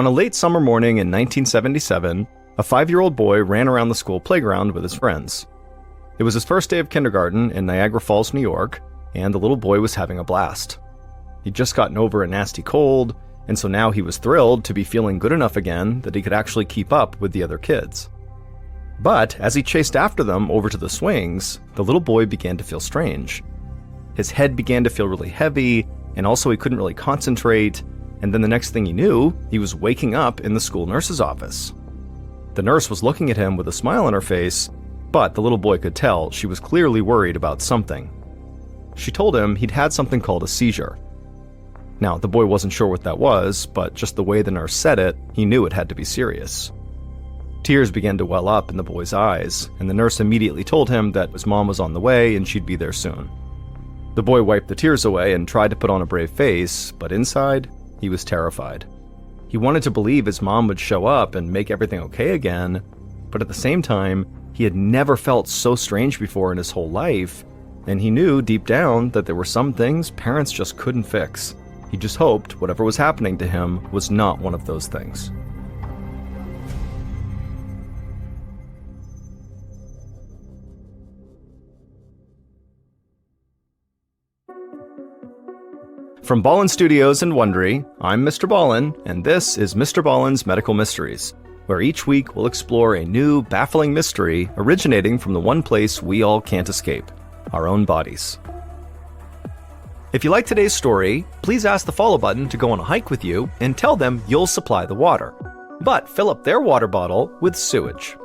On a late summer morning in 1977, a 5-year-old boy ran around the school playground with his friends. It was his first day of kindergarten in Niagara Falls, New York, and the little boy was having a blast. He'd just gotten over a nasty cold, and so now he was thrilled to be feeling good enough again that he could actually keep up with the other kids. But as he chased after them over to the swings, the little boy began to feel strange. His head began to feel really heavy, and also he couldn't really concentrate, and then the next thing he knew, he was waking up in the school nurse's office. The nurse was looking at him with a smile on her face, but the little boy could tell she was clearly worried about something. She told him he'd had something called a seizure. Now, the boy wasn't sure what that was, but just the way the nurse said it, he knew it had to be serious. Tears began to well up in the boy's eyes, and the nurse immediately told him that his mom was on the way and she'd be there soon. The boy wiped the tears away and tried to put on a brave face, but inside, he was terrified. He wanted to believe his mom would show up and make everything okay again, but at the same time, he had never felt so strange before in his whole life, and he knew deep down that there were some things parents just couldn't fix. He just hoped whatever was happening to him was not one of those things. From Ballen Studios and Wondery, I'm Mr. Ballen, and this is Mr. Ballen's Medical Mysteries, where each week we'll explore a new, baffling mystery originating from the one place we all can't escape, our own bodies. If you like today's story, please ask the follow button to go on a hike with you and tell them you'll supply the water, but fill up their water bottle with sewage.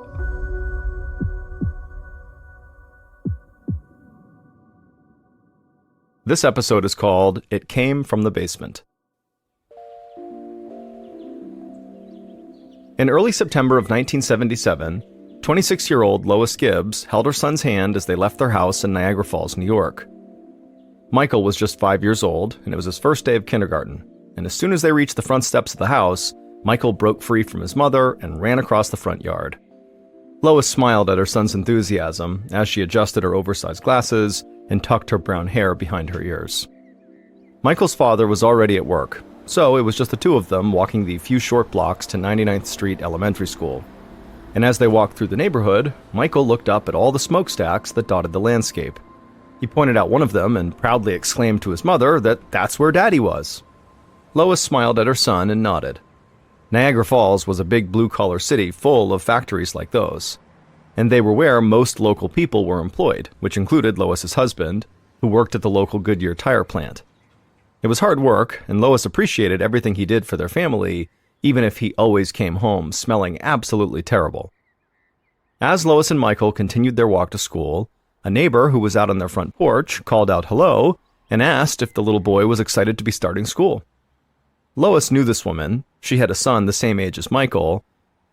This episode is called It Came from the Basement. In early September of 1977, 26-year-old Lois Gibbs held her son's hand as they left their house in Niagara Falls, New York. Michael was just 5 years old, and it was his first day of kindergarten, and as soon as they reached the front steps of the house, Michael broke free from his mother and ran across the front yard. Lois smiled at her son's enthusiasm as she adjusted her oversized glasses and tucked her brown hair behind her ears. Michael's father was already at work, so it was just the two of them walking the few short blocks to 99th Street Elementary School. And as they walked through the neighborhood, Michael looked up at all the smokestacks that dotted the landscape. He pointed out one of them and proudly exclaimed to his mother that that's where Daddy was. Lois smiled at her son and nodded. Niagara Falls was a big blue-collar city full of factories like those, and they were where most local people were employed, which included Lois's husband, who worked at the local Goodyear tire plant. It was hard work, and Lois appreciated everything he did for their family, even if he always came home smelling absolutely terrible. As Lois and Michael continued their walk to school, a neighbor who was out on their front porch called out hello and asked if the little boy was excited to be starting school. Lois knew this woman. She had a son the same age as Michael,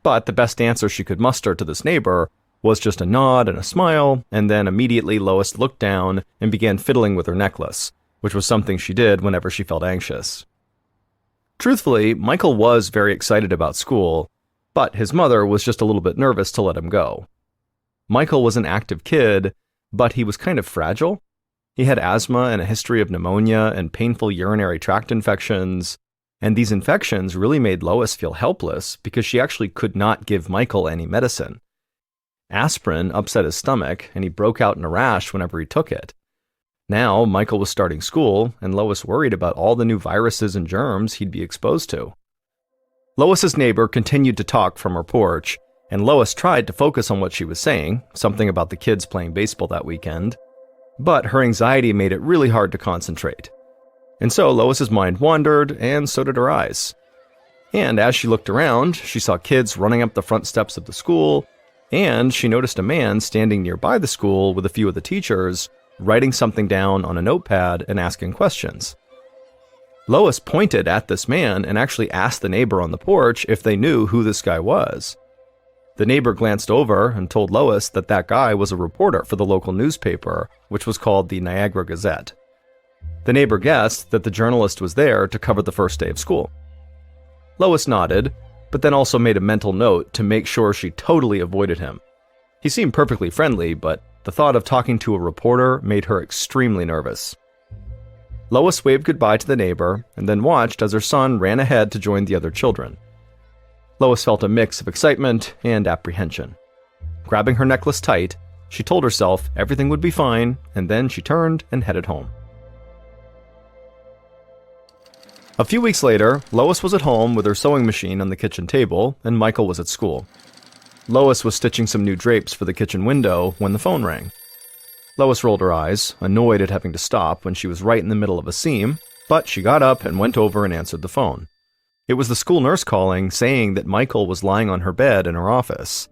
but the best answer she could muster to this neighbor was just a nod and a smile, and then immediately Lois looked down and began fiddling with her necklace, which was something she did whenever she felt anxious. Truthfully, Michael was very excited about school, but his mother was just a little bit nervous to let him go. Michael was an active kid, but he was kind of fragile. He had asthma and a history of pneumonia and painful urinary tract infections, and these infections really made Lois feel helpless because she actually could not give Michael any medicine. Aspirin upset his stomach, and he broke out in a rash whenever he took it. Now, Michael was starting school, and Lois worried about all the new viruses and germs he'd be exposed to. Lois's neighbor continued to talk from her porch, and Lois tried to focus on what she was saying, something about the kids playing baseball that weekend, but her anxiety made it really hard to concentrate. And so Lois's mind wandered, and so did her eyes. And as she looked around, she saw kids running up the front steps of the school, and she noticed a man standing nearby the school with a few of the teachers, writing something down on a notepad and asking questions. Lois pointed at this man and actually asked the neighbor on the porch if they knew who this guy was. The neighbor glanced over and told Lois that that guy was a reporter for the local newspaper, which was called the Niagara Gazette. The neighbor guessed that the journalist was there to cover the first day of school. Lois nodded, but then also made a mental note to make sure she totally avoided him. He seemed perfectly friendly, but the thought of talking to a reporter made her extremely nervous. Lois waved goodbye to the neighbor and then watched as her son ran ahead to join the other children. Lois felt a mix of excitement and apprehension. Grabbing her necklace tight, she told herself everything would be fine, and then she turned and headed home. A few weeks later, Lois was at home with her sewing machine on the kitchen table, and Michael was at school. Lois was stitching some new drapes for the kitchen window when the phone rang. Lois rolled her eyes, annoyed at having to stop when she was right in the middle of a seam, but she got up and went over and answered the phone. It was the school nurse calling, saying that Michael was lying on her bed in her office.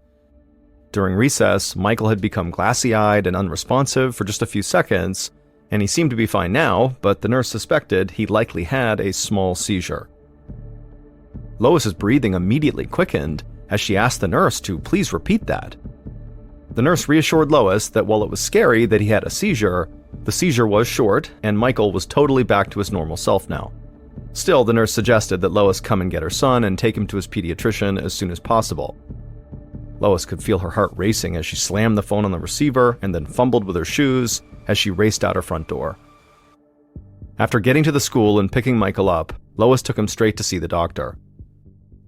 During recess, Michael had become glassy-eyed and unresponsive for just a few seconds, and he seemed to be fine now, but the nurse suspected he likely had a small seizure. Lois's breathing immediately quickened as she asked the nurse to please repeat that. The nurse reassured Lois that while it was scary that he had a seizure, the seizure was short, and Michael was totally back to his normal self now. Still, the nurse suggested that Lois come and get her son and take him to his pediatrician as soon as possible. Lois could feel her heart racing as she slammed the phone on the receiver and then fumbled with her shoes as she raced out her front door. After getting to the school and picking Michael up, Lois took him straight to see the doctor.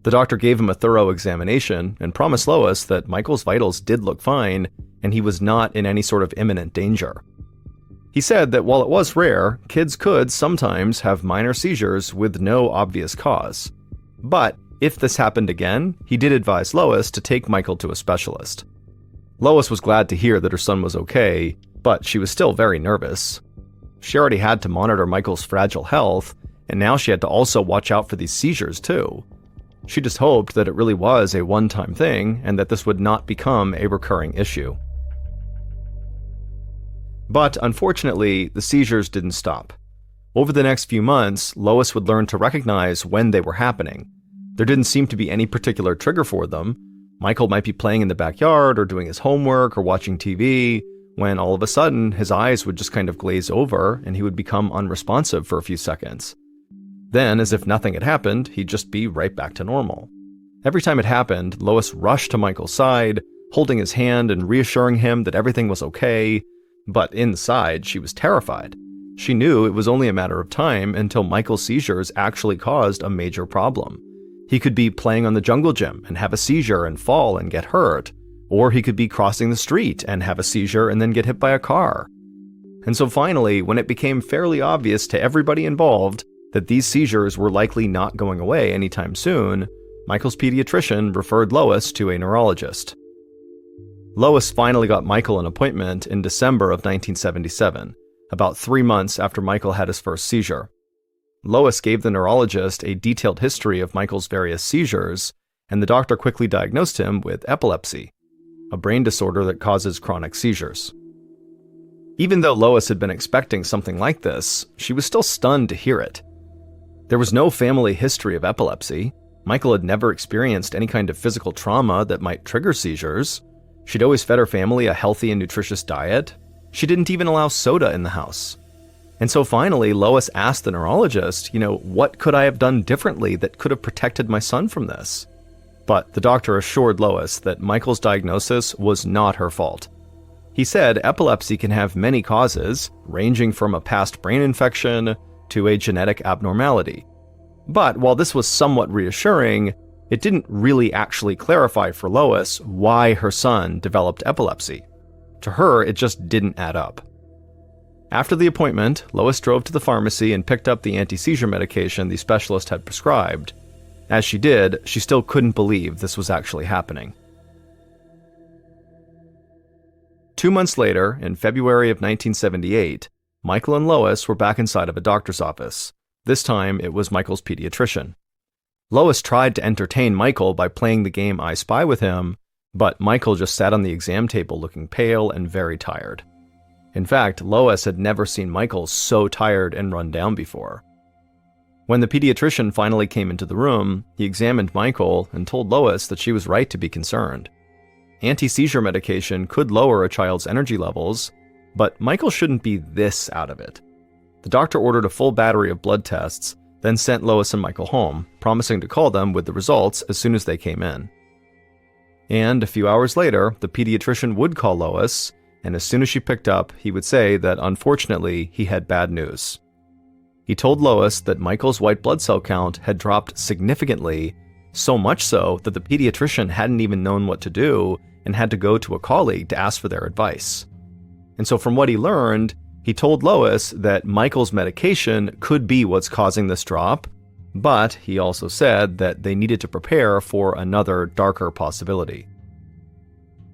The doctor gave him a thorough examination and promised Lois that Michael's vitals did look fine and he was not in any sort of imminent danger. He said that while it was rare, kids could sometimes have minor seizures with no obvious cause. But if this happened again, he did advise Lois to take Michael to a specialist. Lois was glad to hear that her son was okay, but she was still very nervous. She already had to monitor Michael's fragile health, and now she had to also watch out for these seizures too. She just hoped that it really was a one-time thing and that this would not become a recurring issue. But unfortunately, the seizures didn't stop. Over the next few months, Lois would learn to recognize when they were happening. There didn't seem to be any particular trigger for them. Michael might be playing in the backyard or doing his homework or watching TV, when all of a sudden his eyes would just kind of glaze over and he would become unresponsive for a few seconds. Then, as if nothing had happened, he'd just be right back to normal. Every time it happened, Lois rushed to Michael's side, holding his hand and reassuring him that everything was okay, but inside she was terrified. She knew it was only a matter of time until Michael's seizures actually caused a major problem. He could be playing on the jungle gym and have a seizure and fall and get hurt, or he could be crossing the street and have a seizure and then get hit by a car. And so finally, when it became fairly obvious to everybody involved that these seizures were likely not going away anytime soon, Michael's pediatrician referred Lois to a neurologist. Lois finally got Michael an appointment in December of 1977, about 3 months after Michael had his first seizure. Lois gave the neurologist a detailed history of Michael's various seizures, and the doctor quickly diagnosed him with epilepsy, a brain disorder that causes chronic seizures. Even though Lois had been expecting something like this, she was still stunned to hear it. There was no family history of epilepsy. Michael had never experienced any kind of physical trauma that might trigger seizures. She'd always fed her family a healthy and nutritious diet. She didn't even allow soda in the house. And so finally, Lois asked the neurologist, what could I have done differently that could have protected my son from this? But the doctor assured Lois that Michael's diagnosis was not her fault. He said epilepsy can have many causes, ranging from a past brain infection to a genetic abnormality. But while this was somewhat reassuring, it didn't really actually clarify for Lois why her son developed epilepsy. To her, it just didn't add up. After the appointment, Lois drove to the pharmacy and picked up the anti-seizure medication the specialist had prescribed. As she did, she still couldn't believe this was actually happening. 2 months later, in February of 1978, Michael and Lois were back inside of a doctor's office. This time, it was Michael's pediatrician. Lois tried to entertain Michael by playing the game I Spy with him, but Michael just sat on the exam table looking pale and very tired. In fact, Lois had never seen Michael so tired and run down before. When the pediatrician finally came into the room, he examined Michael and told Lois that she was right to be concerned. Anti-seizure medication could lower a child's energy levels, but Michael shouldn't be this out of it. The doctor ordered a full battery of blood tests, then sent Lois and Michael home, promising to call them with the results as soon as they came in. And a few hours later, the pediatrician would call Lois, and as soon as she picked up, he would say that unfortunately he had bad news. He told Lois that Michael's white blood cell count had dropped significantly, So much so that the pediatrician hadn't even known what to do and had to go to a colleague to ask for their advice. And so from what he learned, he told Lois that Michael's medication could be what's causing this drop, but he also said that they needed to prepare for another, darker possibility.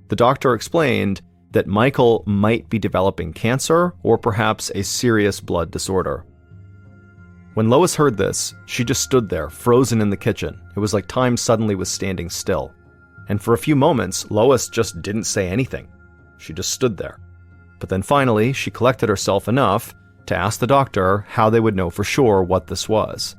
The doctor explained that Michael might be developing cancer or perhaps a serious blood disorder. When Lois heard this, she just stood there, frozen in the kitchen. It was like time suddenly was standing still. And for a few moments, Lois just didn't say anything. She just stood there. But then finally, she collected herself enough to ask the doctor how they would know for sure what this was.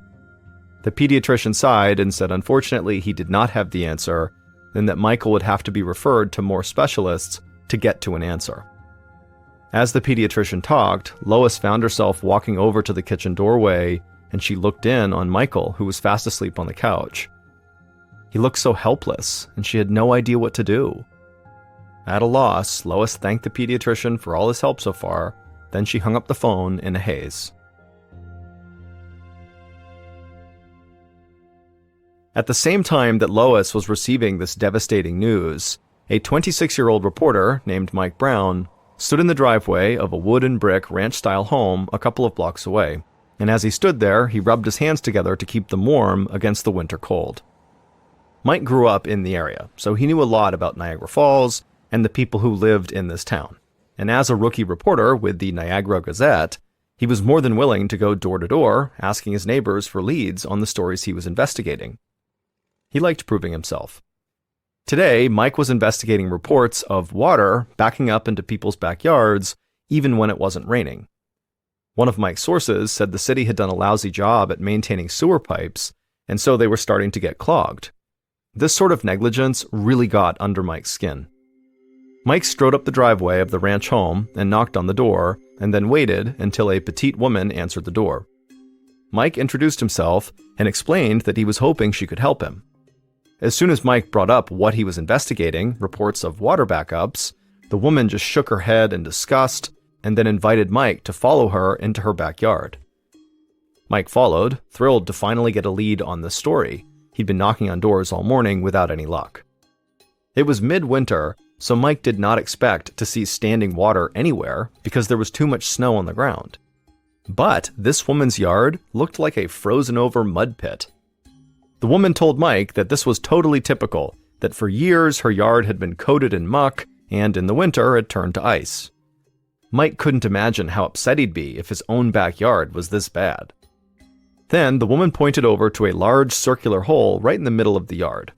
The pediatrician sighed and said unfortunately he did not have the answer, and that Michael would have to be referred to more specialists to get to an answer. As the pediatrician talked, Lois found herself walking over to the kitchen doorway, and she looked in on Michael, who was fast asleep on the couch. He looked so helpless, and she had no idea what to do. At a loss, Lois thanked the pediatrician for all his help so far, then she hung up the phone in a haze. At the same time that Lois was receiving this devastating news, a 26-year-old reporter named Mike Brown stood in the driveway of a wood and brick ranch-style home a couple of blocks away, and as he stood there, he rubbed his hands together to keep them warm against the winter cold. Mike grew up in the area, so he knew a lot about Niagara Falls and the people who lived in this town. And as a rookie reporter with the Niagara Gazette, he was more than willing to go door to door, asking his neighbors for leads on the stories he was investigating. He liked proving himself. Today, Mike was investigating reports of water backing up into people's backyards, even when it wasn't raining. One of Mike's sources said the city had done a lousy job at maintaining sewer pipes, and so they were starting to get clogged. This sort of negligence really got under Mike's skin. Mike strode up the driveway of the ranch home and knocked on the door, and then waited until a petite woman answered the door. Mike introduced himself and explained that he was hoping she could help him. As soon as Mike brought up what he was investigating, reports of water backups, the woman just shook her head in disgust and then invited Mike to follow her into her backyard. Mike followed, thrilled to finally get a lead on the story. He'd been knocking on doors all morning without any luck. It was midwinter, so Mike did not expect to see standing water anywhere because there was too much snow on the ground. But this woman's yard looked like a frozen-over mud pit. The woman told Mike that this was totally typical, that for years her yard had been coated in muck, and in the winter it turned to ice. Mike couldn't imagine how upset he'd be if his own backyard was this bad. Then the woman pointed over to a large circular hole right in the middle of the yard.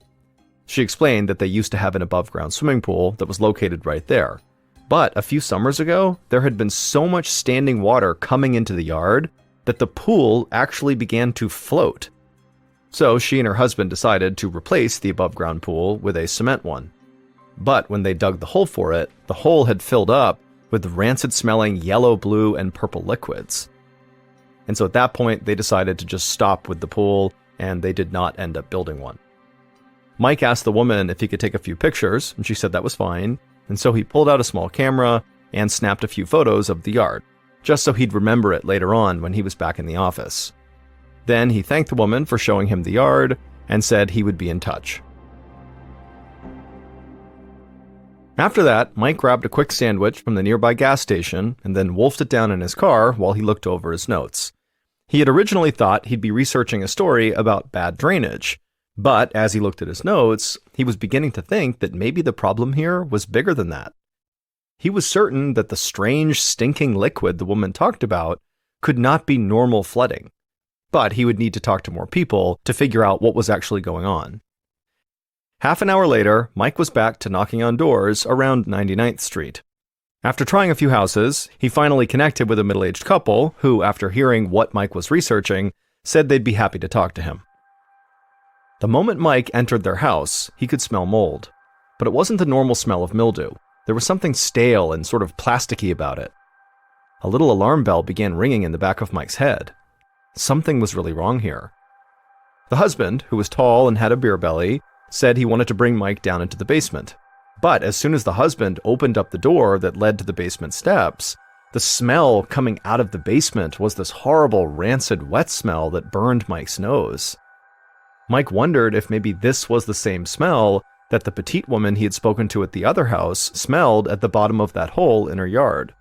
She explained that they used to have an above-ground swimming pool that was located right there. But a few summers ago, there had been so much standing water coming into the yard that the pool actually began to float. So she and her husband decided to replace the above-ground pool with a cement one. But when they dug the hole for it, the hole had filled up with rancid-smelling yellow, blue, and purple liquids. And so at that point, they decided to just stop with the pool, and they did not end up building one. Mike asked the woman if he could take a few pictures, and she said that was fine, and so he pulled out a small camera and snapped a few photos of the yard, just so he'd remember it later on when he was back in the office. Then he thanked the woman for showing him the yard and said he would be in touch. After that, Mike grabbed a quick sandwich from the nearby gas station and then wolfed it down in his car while he looked over his notes. He had originally thought he'd be researching a story about bad drainage, but as he looked at his notes, he was beginning to think that maybe the problem here was bigger than that. He was certain that the strange, stinking liquid the woman talked about could not be normal flooding. But he would need to talk to more people to figure out what was actually going on. Half an hour later, Mike was back to knocking on doors around 99th Street. After trying a few houses, he finally connected with a middle-aged couple who, after hearing what Mike was researching, said they'd be happy to talk to him. The moment Mike entered their house, he could smell mold. But it wasn't the normal smell of mildew. There was something stale and sort of plasticky about it. A little alarm bell began ringing in the back of Mike's head. Something was really wrong here. The husband, who was tall and had a beer belly, said he wanted to bring Mike down into the basement. But as soon as the husband opened up the door that led to the basement steps, the smell coming out of the basement was this horrible, rancid, wet smell that burned Mike's nose. Mike wondered if maybe this was the same smell that the petite woman he had spoken to at the other house smelled at the bottom of that hole in her yard.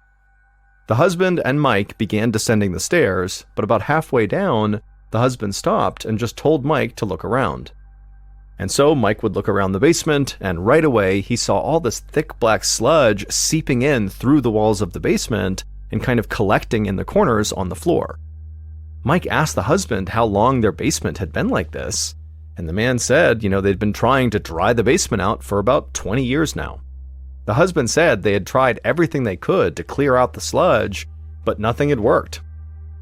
The husband and Mike began descending the stairs, but about halfway down, the husband stopped and just told Mike to look around. And so Mike would look around the basement, and right away he saw all this thick black sludge seeping in through the walls of the basement and kind of collecting in the corners on the floor. Mike asked the husband how long their basement had been like this, and the man said, they'd been trying to dry the basement out for about 20 years now. The husband said they had tried everything they could to clear out the sludge, but nothing had worked.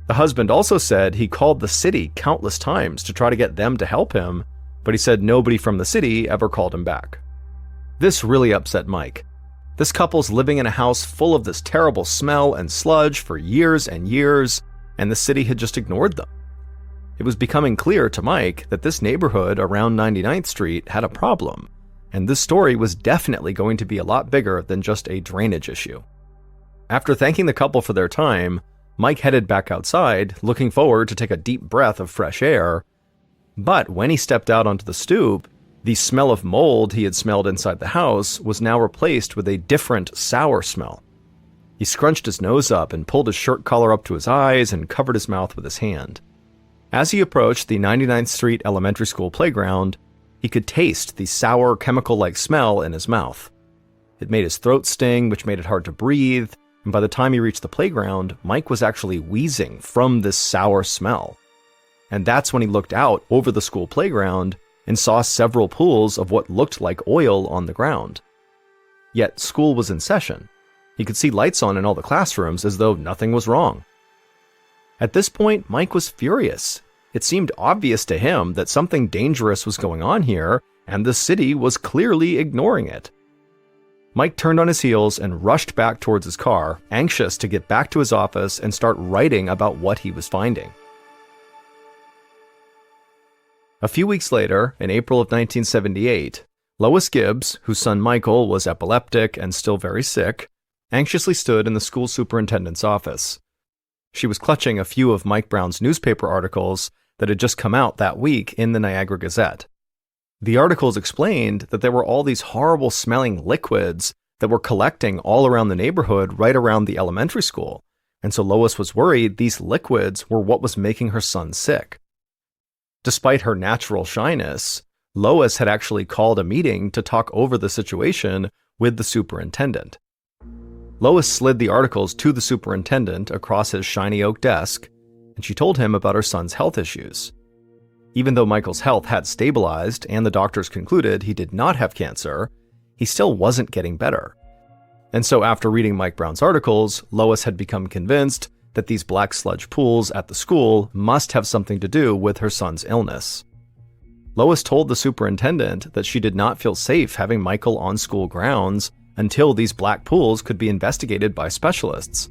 The husband also said he called the city countless times to try to get them to help him, but he said nobody from the city ever called him back. This really upset Mike. This couple's living in a house full of this terrible smell and sludge for years and years, and the city had just ignored them. It was becoming clear to Mike that this neighborhood around 99th Street had a problem, and this story was definitely going to be a lot bigger than just a drainage issue. After thanking the couple for their time, Mike headed back outside, looking forward to take a deep breath of fresh air. But when he stepped out onto the stoop, the smell of mold he had smelled inside the house was now replaced with a different, sour smell. He scrunched his nose up and pulled his shirt collar up to his eyes and covered his mouth with his hand. As he approached the 99th Street Elementary School playground, he could taste the sour, chemical-like smell in his mouth. It made his throat sting, which made it hard to breathe, and by the time he reached the playground, Mike was actually wheezing from this sour smell. And that's when he looked out over the school playground and saw several pools of what looked like oil on the ground. Yet school was in session. He could see lights on in all the classrooms as though nothing was wrong. At this point, Mike was furious. It seemed obvious to him that something dangerous was going on here, and the city was clearly ignoring it. Mike turned on his heels and rushed back towards his car, anxious to get back to his office and start writing about what he was finding. A few weeks later, in April of 1978, Lois Gibbs, whose son Michael was epileptic and still very sick, anxiously stood in the school superintendent's office. She was clutching a few of Mike Brown's newspaper articles that had just come out that week in the Niagara Gazette. The articles explained that there were all these horrible smelling liquids that were collecting all around the neighborhood right around the elementary school, and so Lois was worried these liquids were what was making her son sick. Despite her natural shyness, Lois had actually called a meeting to talk over the situation with the superintendent. Lois slid the articles to the superintendent across his shiny oak desk, and she told him about her son's health issues. Even though Michael's health had stabilized and the doctors concluded he did not have cancer, he still wasn't getting better. And so after reading Mike Brown's articles, Lois had become convinced that these black sludge pools at the school must have something to do with her son's illness. Lois told the superintendent that she did not feel safe having Michael on school grounds until these black pools could be investigated by specialists.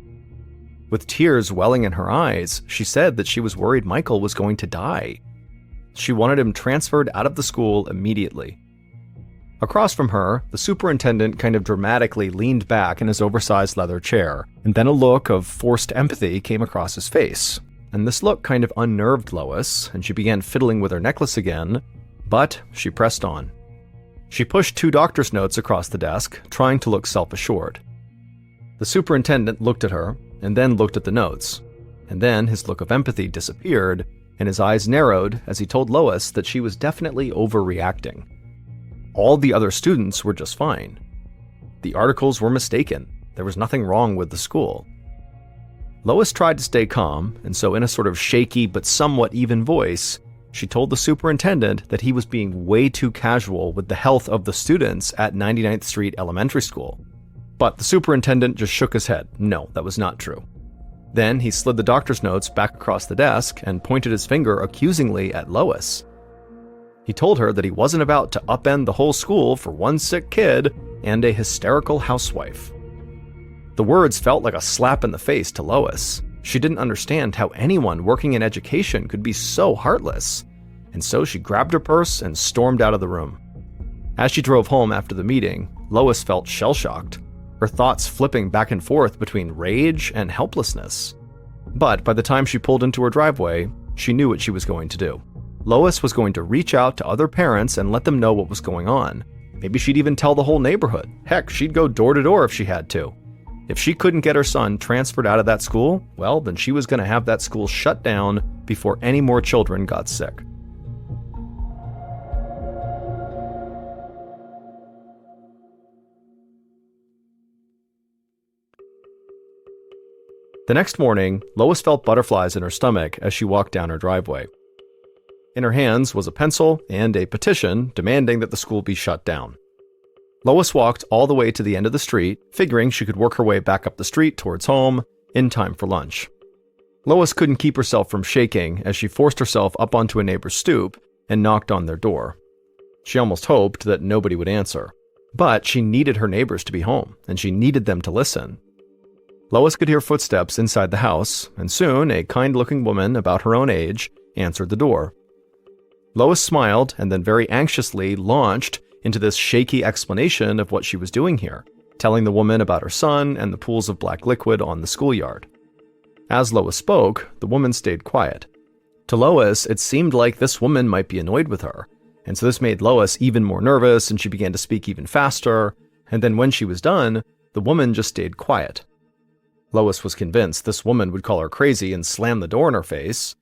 With tears welling in her eyes, she said that she was worried Michael was going to die. She wanted him transferred out of the school immediately. Across from her, the superintendent kind of dramatically leaned back in his oversized leather chair, and then a look of forced empathy came across his face. And this look kind of unnerved Lois, and she began fiddling with her necklace again, but she pressed on. She pushed 2 doctor's notes across the desk, trying to look self-assured. The superintendent looked at her, and then looked at the notes, and then his look of empathy disappeared, and his eyes narrowed as he told Lois that she was definitely overreacting. All the other students were just fine. The articles were mistaken. There was nothing wrong with the school. Lois tried to stay calm, and so in a sort of shaky but somewhat even voice, she told the superintendent that he was being way too casual with the health of the students at 99th Street Elementary School. But the superintendent just shook his head. No, that was not true. Then he slid the doctor's notes back across the desk and pointed his finger accusingly at Lois. He told her that he wasn't about to upend the whole school for one sick kid and a hysterical housewife. The words felt like a slap in the face to Lois. She didn't understand how anyone working in education could be so heartless, and so she grabbed her purse and stormed out of the room. As she drove home after the meeting, Lois felt shell-shocked, her thoughts flipping back and forth between rage and helplessness. But by the time she pulled into her driveway, she knew what she was going to do. Lois was going to reach out to other parents and let them know what was going on. Maybe she'd even tell the whole neighborhood. Heck, she'd go door to door if she had to. If she couldn't get her son transferred out of that school, well, then she was going to have that school shut down before any more children got sick. The next morning, Lois felt butterflies in her stomach as she walked down her driveway. In her hands was a pencil and a petition demanding that the school be shut down. Lois walked all the way to the end of the street, figuring she could work her way back up the street towards home in time for lunch. Lois couldn't keep herself from shaking as she forced herself up onto a neighbor's stoop and knocked on their door. She almost hoped that nobody would answer, but she needed her neighbors to be home, and she needed them to listen. Lois could hear footsteps inside the house, and soon a kind-looking woman about her own age answered the door. Lois smiled and then very anxiously launched into this shaky explanation of what she was doing here, telling the woman about her son and the pools of black liquid on the schoolyard. As Lois spoke, the woman stayed quiet. To Lois, it seemed like this woman might be annoyed with her, and so this made Lois even more nervous, and she began to speak even faster, and then when she was done, the woman just stayed quiet. Lois was convinced this woman would call her crazy and slam the door in her face.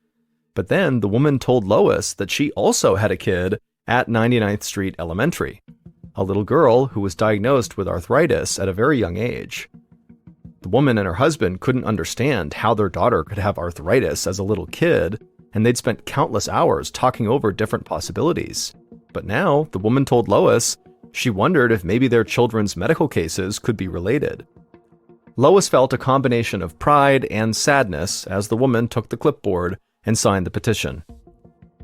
But then the woman told Lois that she also had a kid at 99th Street Elementary, a little girl who was diagnosed with arthritis at a very young age. The woman and her husband couldn't understand how their daughter could have arthritis as a little kid, and they'd spent countless hours talking over different possibilities. But now the woman told Lois she wondered if maybe their children's medical cases could be related. Lois felt a combination of pride and sadness as the woman took the clipboard and signed the petition.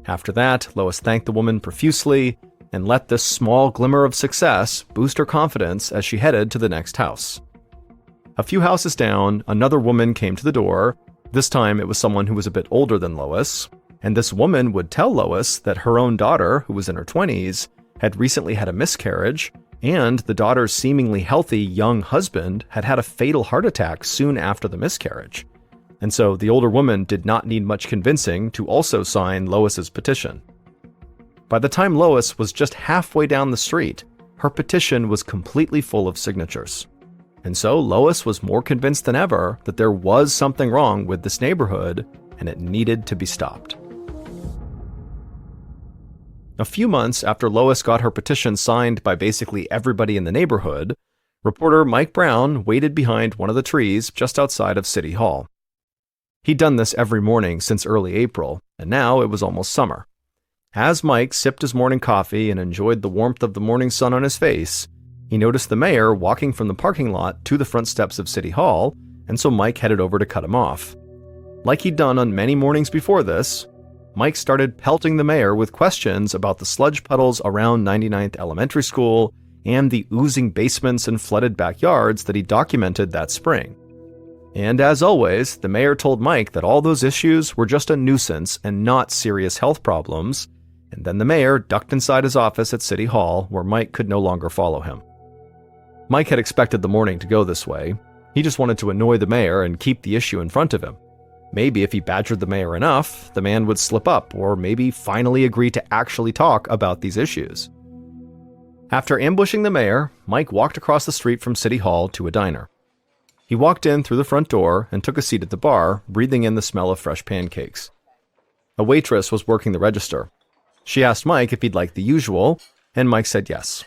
After that, Lois thanked the woman profusely and let this small glimmer of success boost her confidence as she headed to the next house. A few houses down, another woman came to the door. This time it was someone who was a bit older than Lois, and this woman would tell Lois that her own daughter, who was in her 20s, had recently had a miscarriage, and the daughter's seemingly healthy young husband had had a fatal heart attack soon after the miscarriage. And so the older woman did not need much convincing to also sign Lois's petition. By the time Lois was just halfway down the street, her petition was completely full of signatures. And so Lois was more convinced than ever that there was something wrong with this neighborhood and it needed to be stopped. A few months after Lois got her petition signed by basically everybody in the neighborhood, reporter Mike Brown waited behind one of the trees just outside of City Hall. He'd done this every morning since early April, and now it was almost summer. As Mike sipped his morning coffee and enjoyed the warmth of the morning sun on his face, he noticed the mayor walking from the parking lot to the front steps of City Hall, and so Mike headed over to cut him off. Like he'd done on many mornings before this, Mike started pelting the mayor with questions about the sludge puddles around 99th Elementary School and the oozing basements and flooded backyards that he documented that spring. And as always, the mayor told Mike that all those issues were just a nuisance and not serious health problems, and then the mayor ducked inside his office at City Hall where Mike could no longer follow him. Mike had expected the morning to go this way. He just wanted to annoy the mayor and keep the issue in front of him. Maybe if he badgered the mayor enough, the man would slip up, or maybe finally agree to actually talk about these issues. After ambushing the mayor, Mike walked across the street from City Hall to a diner. He walked in through the front door and took a seat at the bar, breathing in the smell of fresh pancakes. A waitress was working the register. She asked Mike if he'd like the usual, and Mike said yes.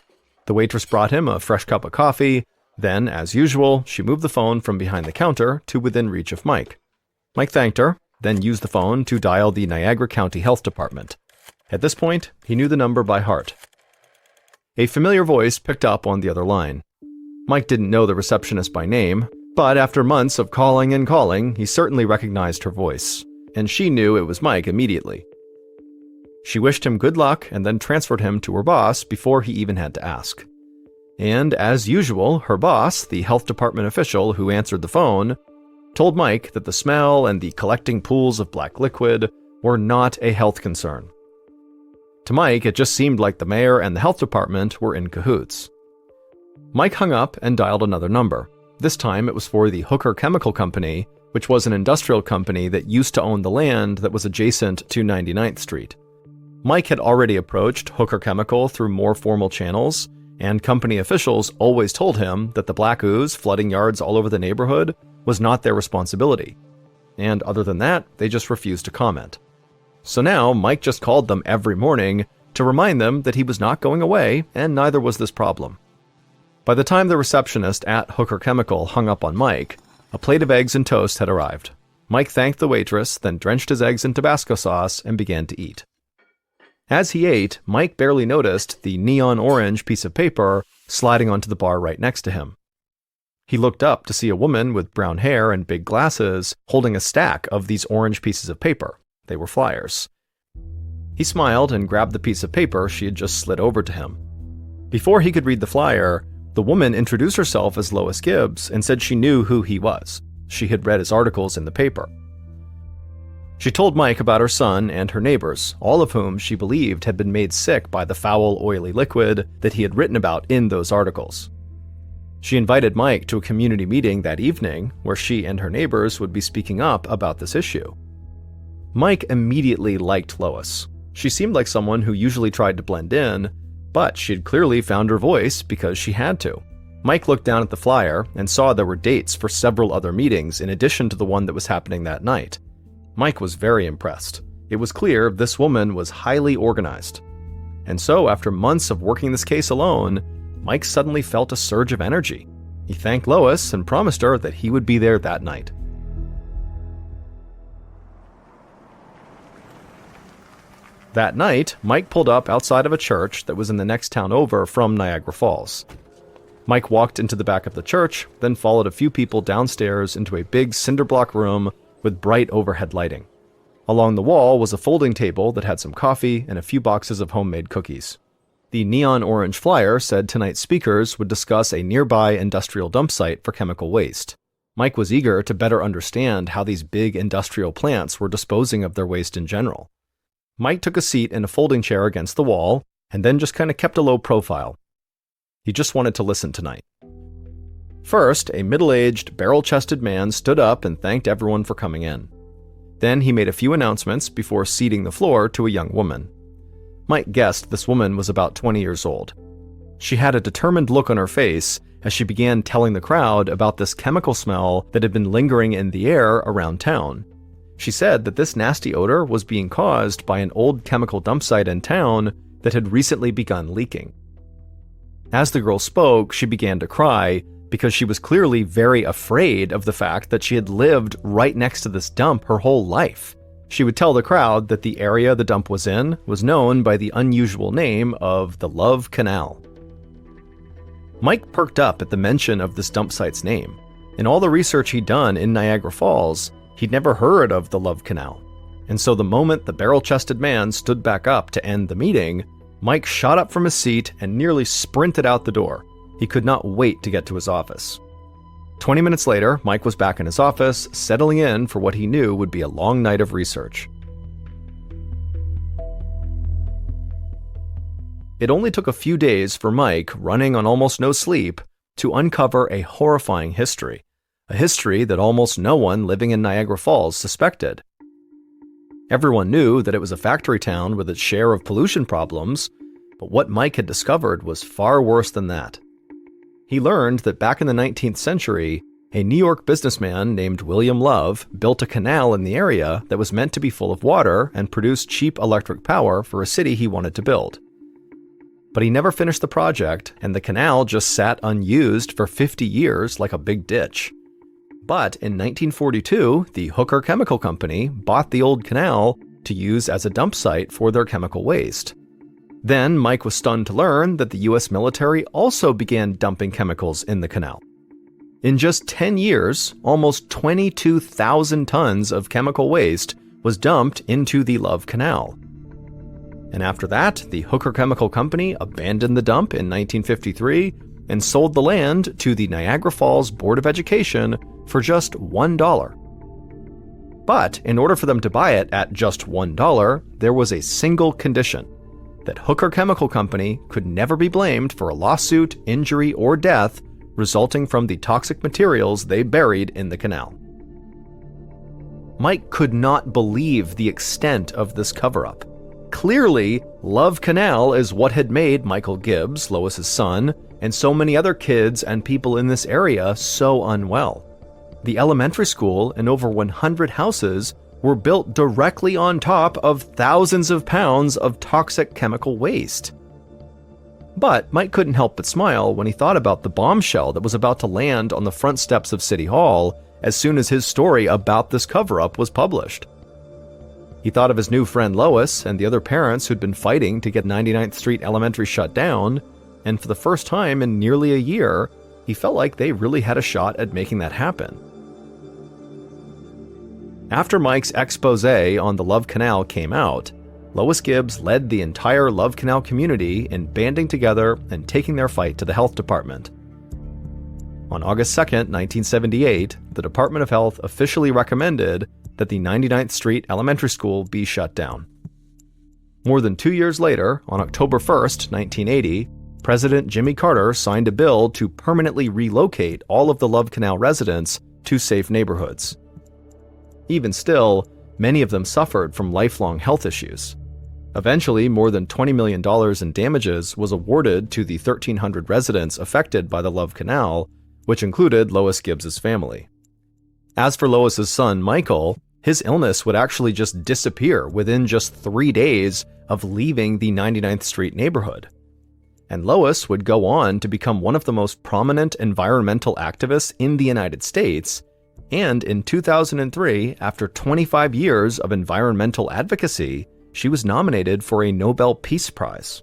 The waitress brought him a fresh cup of coffee. Then, as usual, she moved the phone from behind the counter to within reach of Mike. Mike thanked her, then used the phone to dial the Niagara County Health Department. At this point, he knew the number by heart. A familiar voice picked up on the other line. Mike didn't know the receptionist by name, but after months of calling and calling, he certainly recognized her voice, and she knew it was Mike immediately. She wished him good luck and then transferred him to her boss before he even had to ask. And as usual, her boss, the health department official who answered the phone, told Mike that the smell and the collecting pools of black liquid were not a health concern. To Mike, it just seemed like the mayor and the health department were in cahoots. Mike hung up and dialed another number. This time it was for the Hooker Chemical Company, which was an industrial company that used to own the land that was adjacent to 99th Street. Mike had already approached Hooker Chemical through more formal channels, and company officials always told him that the black ooze flooding yards all over the neighborhood was not their responsibility. And other than that, they just refused to comment. So now, Mike just called them every morning to remind them that he was not going away, and neither was this problem. By the time the receptionist at Hooker Chemical hung up on Mike, a plate of eggs and toast had arrived. Mike thanked the waitress, then drenched his eggs in Tabasco sauce and began to eat. As he ate, Mike barely noticed the neon orange piece of paper sliding onto the bar right next to him. He looked up to see a woman with brown hair and big glasses holding a stack of these orange pieces of paper. They were flyers. He smiled and grabbed the piece of paper she had just slid over to him. Before he could read the flyer, the woman introduced herself as Lois Gibbs and said she knew who he was. She had read his articles in the paper. She told Mike about her son and her neighbors, all of whom she believed had been made sick by the foul, oily liquid that he had written about in those articles. She invited Mike to a community meeting that evening where she and her neighbors would be speaking up about this issue. Mike immediately liked Lois. She seemed like someone who usually tried to blend in, but she had clearly found her voice because she had to. Mike looked down at the flyer and saw there were dates for several other meetings in addition to the one that was happening that night. Mike was very impressed. It was clear this woman was highly organized. And so, after months of working this case alone, Mike suddenly felt a surge of energy. He thanked Lois and promised her that he would be there that night. That night, Mike pulled up outside of a church that was in the next town over from Niagara Falls. Mike walked into the back of the church, then followed a few people downstairs into a big cinder block room with bright overhead lighting. Along the wall was a folding table that had some coffee and a few boxes of homemade cookies. The neon orange flyer said tonight's speakers would discuss a nearby industrial dump site for chemical waste. Mike was eager to better understand how these big industrial plants were disposing of their waste in general. Mike took a seat in a folding chair against the wall and then just kind of kept a low profile. He just wanted to listen tonight. First, a middle-aged, barrel-chested man stood up and thanked everyone for coming in. Then he made a few announcements before ceding the floor to a young woman. Mike guessed this woman was about 20 years old. She had a determined look on her face as she began telling the crowd about this chemical smell that had been lingering in the air around town. She said that this nasty odor was being caused by an old chemical dump site in town that had recently begun leaking. As the girl spoke, she began to cry because she was clearly very afraid of the fact that she had lived right next to this dump her whole life. She would tell the crowd that the area the dump was in was known by the unusual name of the Love Canal. Mike perked up at the mention of this dump site's name. In all the research he'd done in Niagara Falls, he'd never heard of the Love Canal. And so the moment the barrel-chested man stood back up to end the meeting, Mike shot up from his seat and nearly sprinted out the door. He could not wait to get to his office. 20 minutes later, Mike was back in his office, settling in for what he knew would be a long night of research. It only took a few days for Mike, running on almost no sleep, to uncover a horrifying history. A history that almost no one living in Niagara Falls suspected. Everyone knew that it was a factory town with its share of pollution problems, but what Mike had discovered was far worse than that. He learned that back in the 19th century, a New York businessman named William Love built a canal in the area that was meant to be full of water and produce cheap electric power for a city he wanted to build. But he never finished the project, and the canal just sat unused for 50 years like a big ditch. But in 1942, the Hooker Chemical Company bought the old canal to use as a dump site for their chemical waste. Then Mike was stunned to learn that the US military also began dumping chemicals in the canal. In just 10 years, almost 22,000 tons of chemical waste was dumped into the Love Canal. And after that, the Hooker Chemical Company abandoned the dump in 1953 and sold the land to the Niagara Falls Board of Education for just $1. But in order for them to buy it at just $1, there was a single condition: that Hooker Chemical Company could never be blamed for a lawsuit, injury, or death resulting from the toxic materials they buried in the canal. Mike could not believe the extent of this cover-up. clearly, Love Canal is what had made Michael Gibbs, Lois's son, and so many other kids and people in this area so unwell. The elementary school and over 100 houses were built directly on top of thousands of pounds of toxic chemical waste. But Mike couldn't help but smile when he thought about the bombshell that was about to land on the front steps of City Hall as soon as his story about this cover-up was published. He thought of his new friend Lois and the other parents who'd been fighting to get 99th Street Elementary shut down, and for the first time in nearly a year, he felt like they really had a shot at making that happen. After Mike's expose on the Love Canal came out, Lois Gibbs led the entire Love Canal community in banding together and taking their fight to the health department. On August 2, 1978, the Department of Health officially recommended that the 99th Street Elementary School be shut down. More than 2 years later, on October 1, 1980, President Jimmy Carter signed a bill to permanently relocate all of the Love Canal residents to safe neighborhoods. Even still, many of them suffered from lifelong health issues. Eventually, more than $20 million in damages was awarded to the 1,300 residents affected by the Love Canal, which included Lois Gibbs' family. As for Lois's son, Michael, his illness would actually just disappear within just 3 days of leaving the 99th Street neighborhood. And Lois would go on to become one of the most prominent environmental activists in the United States, and in 2003, after 25 years of environmental advocacy, she was nominated for a Nobel Peace Prize.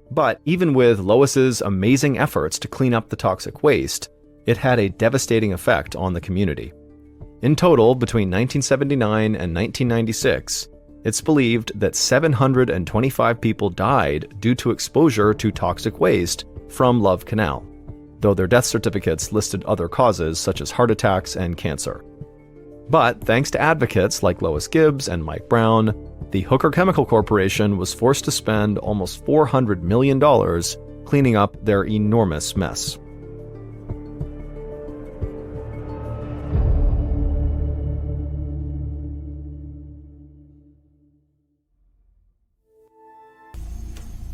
But even with Lois's amazing efforts to clean up the toxic waste, it had a devastating effect on the community. In total, between 1979 and 1996, it's believed that 725 people died due to exposure to toxic waste from Love Canal, though their death certificates listed other causes such as heart attacks and cancer. But thanks to advocates like Lois Gibbs and Mike Brown, the Hooker Chemical Corporation was forced to spend almost $400 million cleaning up their enormous mess.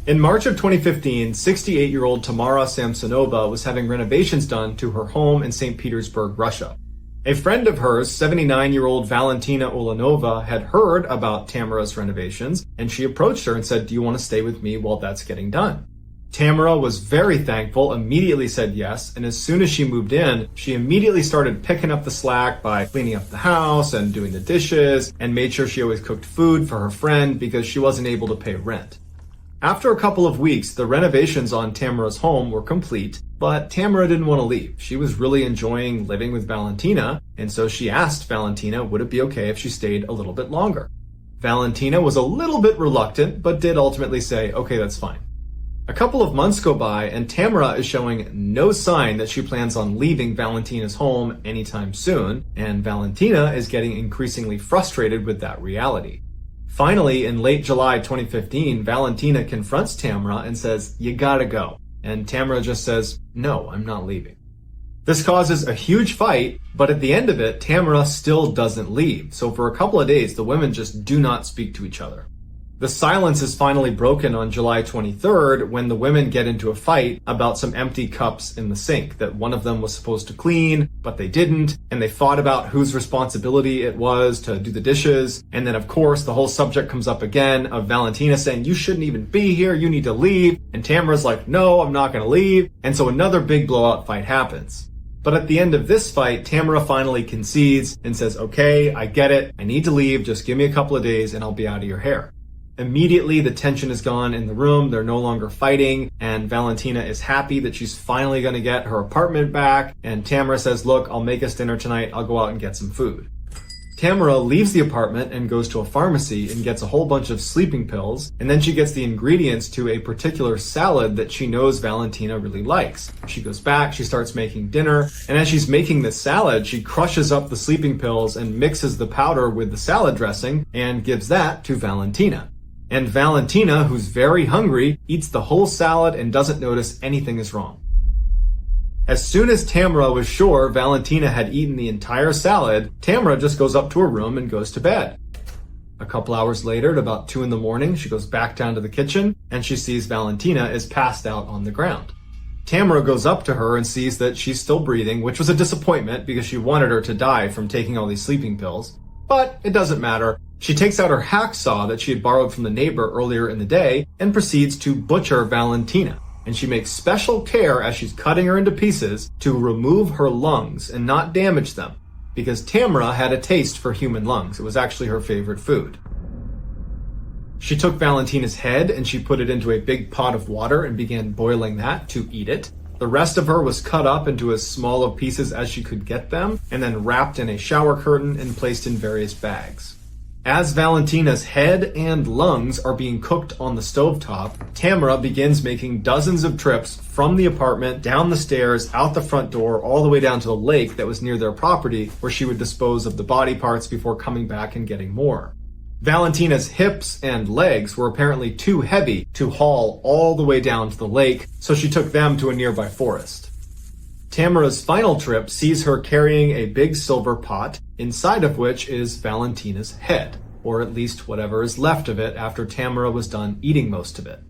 In March of 2015, 68-year-old Tamara Samsonova was having renovations done to her home in St. Petersburg, Russia. A friend of hers, 79-year-old Valentina Ulanova, had heard about Tamara's renovations, and she approached her and said, "Do you want to stay with me while that's getting done?" Tamara was very thankful, immediately said yes, and as soon as she moved in, she immediately started picking up the slack by cleaning up the house and doing the dishes, and made sure she always cooked food for her friend because she wasn't able to pay rent. After a couple of weeks, the renovations on Tamara's home were complete, but Tamara didn't want to leave. She was really enjoying living with Valentina, and so she asked Valentina would it be okay if she stayed a little bit longer. Valentina was a little bit reluctant, but did ultimately say, okay, that's fine. A couple of months go by, and Tamara is showing no sign that she plans on leaving Valentina's home anytime soon, and Valentina is getting increasingly frustrated with that reality. Finally, in late July 2015, Valentina confronts Tamara and says, "You gotta go." And Tamara just says, "No, I'm not leaving." This causes a huge fight, but at the end of it, Tamara still doesn't leave. So for a couple of days, the women just do not speak to each other. The silence is finally broken on July 23rd when the women get into a fight about some empty cups in the sink that one of them was supposed to clean, but they didn't, and they fought about whose responsibility it was to do the dishes. And then of course the whole subject comes up again of Valentina saying, "You shouldn't even be here, you need to leave." And Tamara's like, "No, I'm not gonna leave." And so another big blowout fight happens. But at the end of this fight, Tamara finally concedes and says, "Okay, I get it, I need to leave, just give me a couple of days and I'll be out of your hair." Immediately, the tension is gone in the room. They're no longer fighting, and Valentina is happy that she's finally going to get her apartment back. And Tamara says, "Look, I'll make us dinner tonight. I'll go out and get some food." Tamara leaves the apartment and goes to a pharmacy and gets a whole bunch of sleeping pills, and then she gets the ingredients to a particular salad that she knows Valentina really likes. She goes back, she starts making dinner, and as she's making this salad, she crushes up the sleeping pills and mixes the powder with the salad dressing and gives that to Valentina. And Valentina, who's very hungry, eats the whole salad and doesn't notice anything is wrong. As soon as Tamara was sure Valentina had eaten the entire salad, Tamara just goes up to her room and goes to bed. A couple hours later, at about 2 in the morning, she goes back down to the kitchen and she sees Valentina is passed out on the ground. Tamara goes up to her and sees that she's still breathing, which was a disappointment because she wanted her to die from taking all these sleeping pills. But it doesn't matter. She takes out her hacksaw that she had borrowed from the neighbor earlier in the day and proceeds to butcher Valentina. And she makes special care as she's cutting her into pieces to remove her lungs and not damage them, because Tamara had a taste for human lungs. It was actually her favorite food. She took Valentina's head and she put it into a big pot of water and began boiling that to eat it. The rest of her was cut up into as small of pieces as she could get them, and then wrapped in a shower curtain and placed in various bags. As Valentina's head and lungs are being cooked on the stovetop, Tamara begins making dozens of trips from the apartment, down the stairs, out the front door, all the way down to the lake that was near their property, where she would dispose of the body parts before coming back and getting more. Valentina's hips and legs were apparently too heavy to haul all the way down to the lake, so she took them to a nearby forest. Tamara's final trip sees her carrying a big silver pot, inside of which is Valentina's head, or at least whatever is left of it after Tamara was done eating most of it.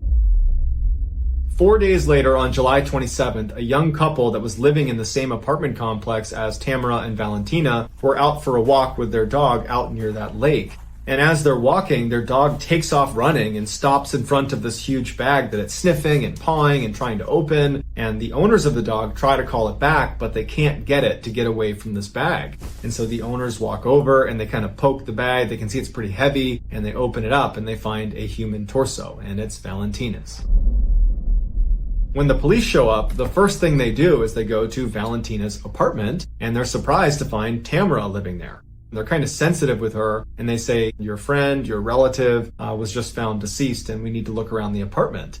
4 days later, on July 27th, a young couple that was living in the same apartment complex as Tamara and Valentina were out for a walk with their dog out near that lake. And as they're walking, their dog takes off running and stops in front of this huge bag that it's sniffing and pawing and trying to open. And the owners of the dog try to call it back, but they can't get it to get away from this bag. And so the owners walk over and they kind of poke the bag. They can see it's pretty heavy, and they open it up and they find a human torso, and it's Valentina's. When the police show up, the first thing they do is they go to Valentina's apartment, and they're surprised to find Tamara living there. They're kind of sensitive with her, and they say, your friend, your relative, was just found deceased, and we need to look around the apartment.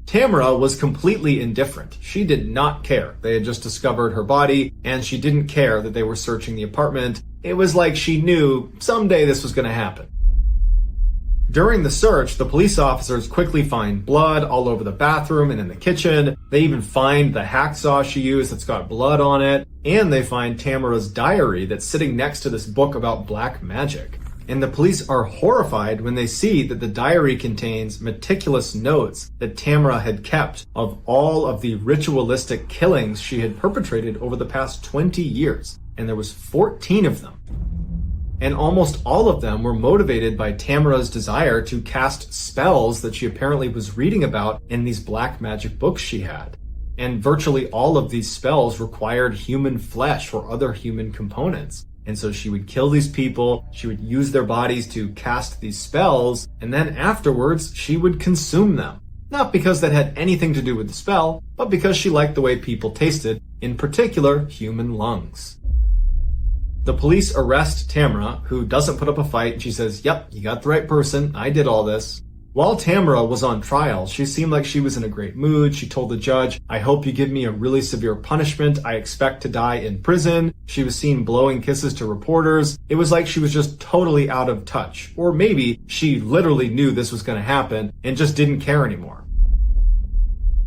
Tamara was completely indifferent. She did not care. They had just discovered her body, and she didn't care that they were searching the apartment. It was like she knew someday this was going to happen. During the search, the police officers quickly find blood all over the bathroom and in the kitchen. They even find the hacksaw she used that's got blood on it. And they find Tamara's diary that's sitting next to this book about black magic. And the police are horrified when they see that the diary contains meticulous notes that Tamara had kept of all of the ritualistic killings she had perpetrated over the past 20 years. And there was 14 of them. And almost all of them were motivated by Tamara's desire to cast spells that she apparently was reading about in these black magic books she had. And virtually all of these spells required human flesh or other human components. And so she would kill these people, she would use their bodies to cast these spells, and then afterwards she would consume them. Not because that had anything to do with the spell, but because she liked the way people tasted, in particular human lungs. The police arrest Tamara, who doesn't put up a fight, and she says, yep, you got the right person, I did all this. While Tamara was on trial, she seemed like she was in a great mood. She told the judge, I hope you give me a really severe punishment. I expect to die in prison. She was seen blowing kisses to reporters. It was like she was just totally out of touch. Or maybe she literally knew this was going to happen and just didn't care anymore.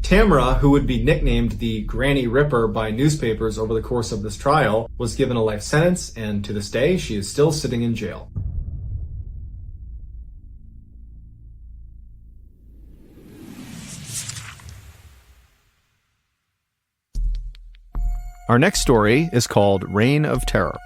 Tamara, who would be nicknamed the Granny Ripper by newspapers over the course of this trial, was given a life sentence, and to this day, she is still sitting in jail. Our next story is called Reign of Terror.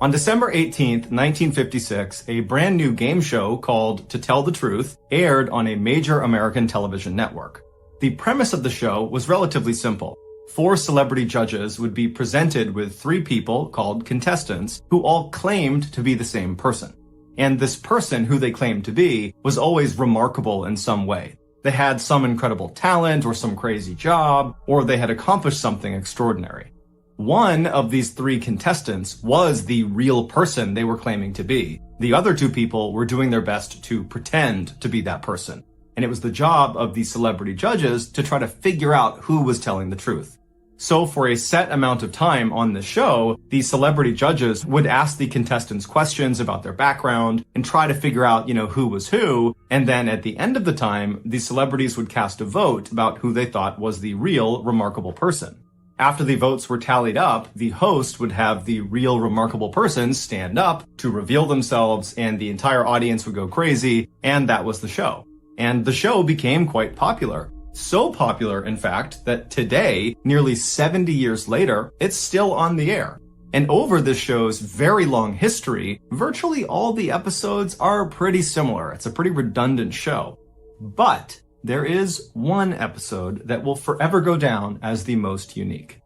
On December 18th, 1956, a brand new game show called To Tell the Truth aired on a major American television network. The premise of the show was relatively simple. 4 celebrity judges would be presented with 3 people called contestants who all claimed to be the same person. And this person who they claimed to be was always remarkable in some way. They had some incredible talent or some crazy job, or they had accomplished something extraordinary. One of these 3 contestants was the real person they were claiming to be. The other 2 people were doing their best to pretend to be that person. And it was the job of the celebrity judges to try to figure out who was telling the truth. So for a set amount of time on the show, the celebrity judges would ask the contestants questions about their background and try to figure out, who was who. And then at the end of the time, the celebrities would cast a vote about who they thought was the real remarkable person. After the votes were tallied up, the host would have the real remarkable person stand up to reveal themselves, and the entire audience would go crazy, and that was the show. And the show became quite popular. So popular, in fact, that today, nearly 70 years later, it's still on the air. And over this show's very long history, virtually all the episodes are pretty similar. It's a pretty redundant show. But there is one episode that will forever go down as the most unique.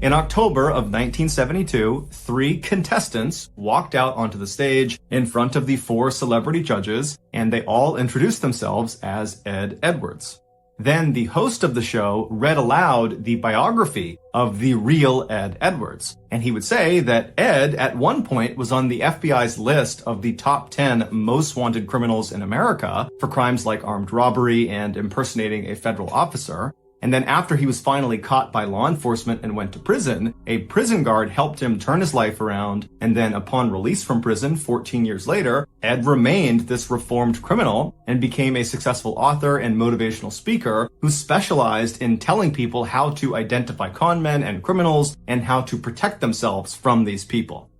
In October of 1972, 3 contestants walked out onto the stage in front of the 4 celebrity judges, and they all introduced themselves as Ed Edwards. Then the host of the show read aloud the biography of the real Ed Edwards, and he would say that Ed at one point was on the FBI's list of the top 10 most wanted criminals in America for crimes like armed robbery and impersonating a federal officer. And then after he was finally caught by law enforcement and went to prison, a prison guard helped him turn his life around. And then upon release from prison 14 years later, Ed remained this reformed criminal and became a successful author and motivational speaker who specialized in telling people how to identify con men and criminals and how to protect themselves from these people.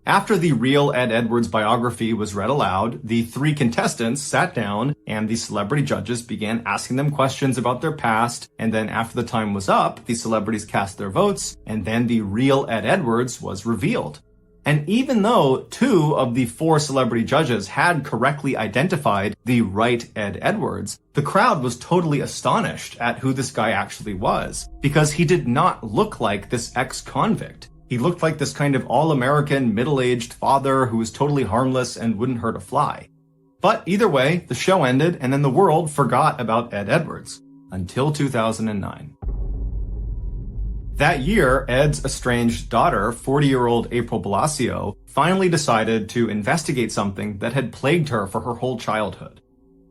After the real Ed Edwards biography was read aloud, the 3 contestants sat down and the celebrity judges began asking them questions about their past. And then after the time was up, the celebrities cast their votes, and then the real Ed Edwards was revealed. And even though 2 of the 4 celebrity judges had correctly identified the right Ed Edwards, the crowd was totally astonished at who this guy actually was, because he did not look like this ex-convict. He looked like this kind of all-American, middle-aged father who was totally harmless and wouldn't hurt a fly. But either way, the show ended, and then the world forgot about Ed Edwards. Until 2009. That year, Ed's estranged daughter, 40-year-old April Blasio, finally decided to investigate something that had plagued her for her whole childhood.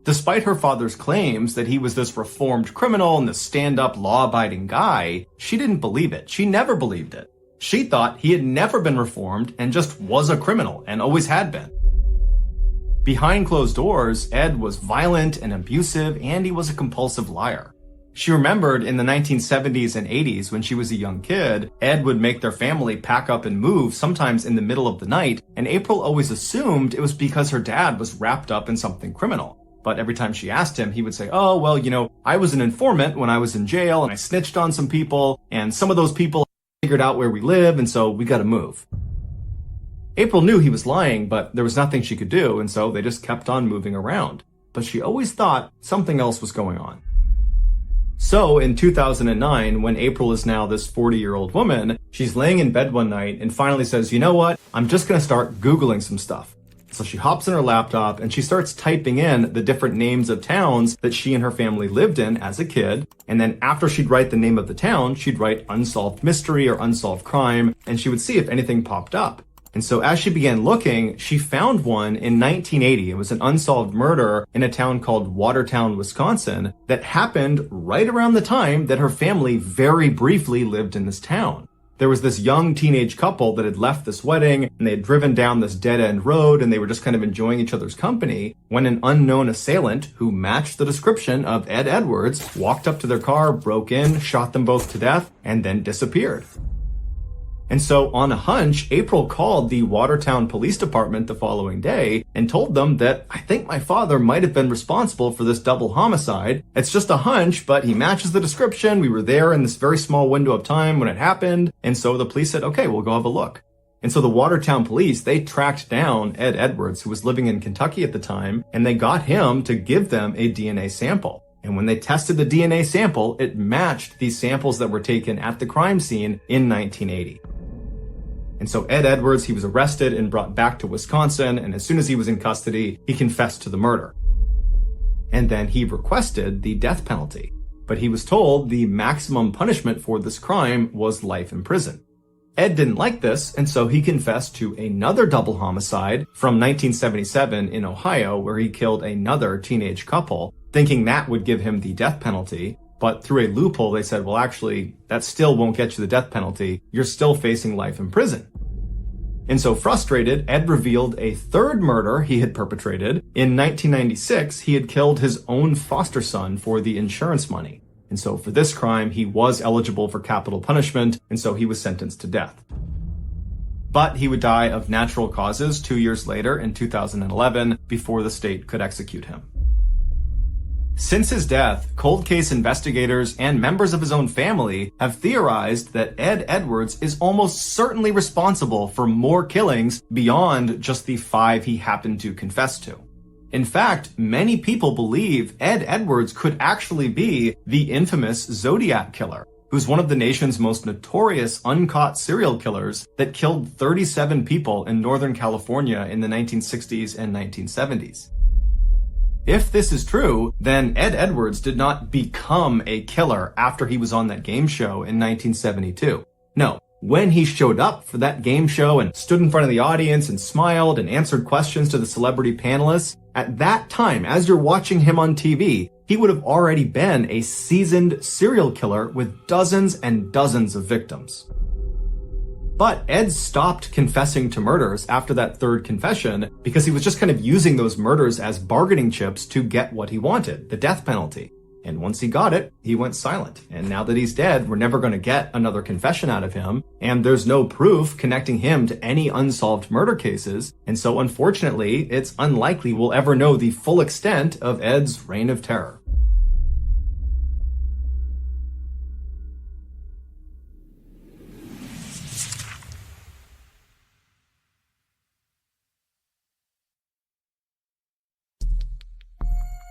Despite her father's claims that he was this reformed criminal and this stand-up, law-abiding guy, she didn't believe it. She never believed it. She thought he had never been reformed and just was a criminal and always had been. Behind closed doors, Ed was violent and abusive, and he was a compulsive liar. She remembered in the 1970s and 80s when she was a young kid, Ed would make their family pack up and move sometimes in the middle of the night, and April always assumed it was because her dad was wrapped up in something criminal. But every time she asked him, he would say, oh, well, I was an informant when I was in jail and I snitched on some people, and some of those people figured out where we live, and so we gotta move. April knew he was lying, but there was nothing she could do, and so they just kept on moving around. But she always thought something else was going on. So in 2009, when April is now this 40-year-old woman, she's laying in bed one night and finally says, you know what? I'm just gonna start Googling some stuff. So she hops in her laptop and she starts typing in the different names of towns that she and her family lived in as a kid. And then after she'd write the name of the town, she'd write unsolved mystery or unsolved crime, and she would see if anything popped up. And so as she began looking, she found one in 1980. It was an unsolved murder in a town called Watertown, Wisconsin, that happened right around the time that her family very briefly lived in this town. There was this young teenage couple that had left this wedding, and they had driven down this dead-end road, and they were just kind of enjoying each other's company when an unknown assailant who matched the description of Ed Edwards walked up to their car, broke in, shot them both to death, and then disappeared. And so on a hunch, April called the Watertown Police Department the following day and told them that, I think my father might have been responsible for this double homicide. It's just a hunch, but he matches the description. We were there in this very small window of time when it happened. And so the police said, okay, we'll go have a look. And so the Watertown police, they tracked down Ed Edwards, who was living in Kentucky at the time, and they got him to give them a DNA sample. And when they tested the DNA sample, it matched the samples that were taken at the crime scene in 1980. And so Ed Edwards, he was arrested and brought back to Wisconsin, and as soon as he was in custody, he confessed to the murder. And then he requested the death penalty, but he was told the maximum punishment for this crime was life in prison. Ed didn't like this, and so he confessed to another double homicide from 1977 in Ohio, where he killed another teenage couple, thinking that would give him the death penalty. But through a loophole, they said, well, actually, that still won't get you the death penalty. You're still facing life in prison. And so frustrated, Ed revealed a third murder he had perpetrated. In 1996, he had killed his own foster son for the insurance money. And so for this crime, he was eligible for capital punishment, and so he was sentenced to death. But he would die of natural causes 2 years later in 2011 before the state could execute him. Since his death, cold case investigators and members of his own family have theorized that Ed Edwards is almost certainly responsible for more killings beyond just the 5 he happened to confess to. In fact, many people believe Ed Edwards could actually be the infamous Zodiac Killer, who's one of the nation's most notorious uncaught serial killers that killed 37 people in Northern California in the 1960s and 1970s. If this is true, then Ed Edwards did not become a killer after he was on that game show in 1972. No, when he showed up for that game show and stood in front of the audience and smiled and answered questions to the celebrity panelists, at that time, as you're watching him on TV, he would have already been a seasoned serial killer with dozens and dozens of victims. But Ed stopped confessing to murders after that third confession because he was just kind of using those murders as bargaining chips to get what he wanted, the death penalty. And once he got it, he went silent. And now that he's dead, we're never going to get another confession out of him. And there's no proof connecting him to any unsolved murder cases. And so unfortunately, it's unlikely we'll ever know the full extent of Ed's reign of terror.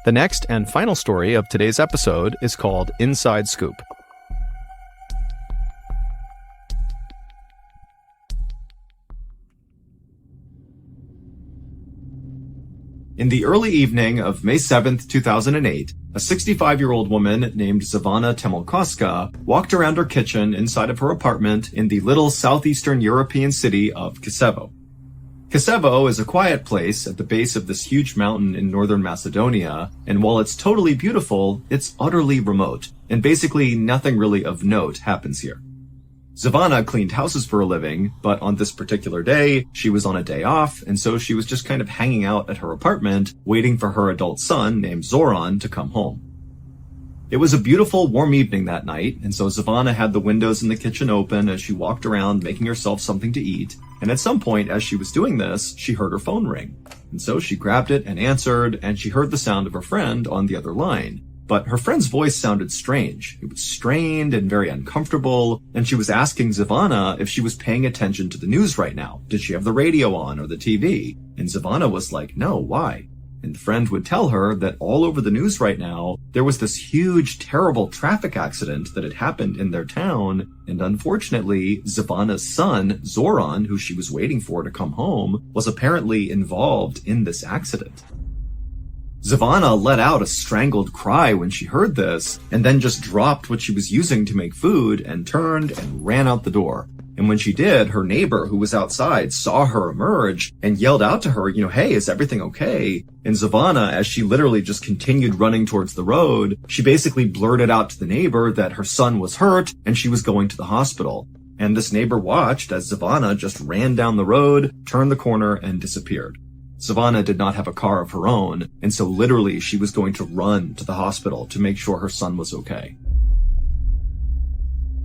The next and final story of today's episode is called Inside Scoop. In the early evening of May 7th, 2008, a 65-year-old woman named Zivana Temolkoska walked around her kitchen inside of her apartment in the little southeastern European city of Kisevo. Kisevo is a quiet place at the base of this huge mountain in northern Macedonia, and while it's totally beautiful, it's utterly remote, and basically nothing really of note happens here. Zivana cleaned houses for a living, but on this particular day, she was on a day off, and so she was just kind of hanging out at her apartment, waiting for her adult son named Zoran to come home. It was a beautiful, warm evening that night, and so Zivana had the windows in the kitchen open as she walked around making herself something to eat, and at some point as she was doing this, she heard her phone ring. And so she grabbed it and answered, and she heard the sound of her friend on the other line. But her friend's voice sounded strange. It was strained and very uncomfortable, and she was asking Zivana if she was paying attention to the news right now. Did she have the radio on or the TV? And Zivana was like, no, why? And the friend would tell her that all over the news right now, there was this huge, terrible traffic accident that had happened in their town, and unfortunately, Zivana's son, Zoran, who she was waiting for to come home, was apparently involved in this accident. Zivana let out a strangled cry when she heard this, and then just dropped what she was using to make food and turned and ran out the door. And when she did, her neighbor who was outside saw her emerge and yelled out to her, hey, is everything okay? And Zivana, as she literally just continued running towards the road, she basically blurted out to the neighbor that her son was hurt and she was going to the hospital. And this neighbor watched as Zivana just ran down the road, turned the corner, and disappeared. Zivana did not have a car of her own, and so literally she was going to run to the hospital to make sure her son was okay.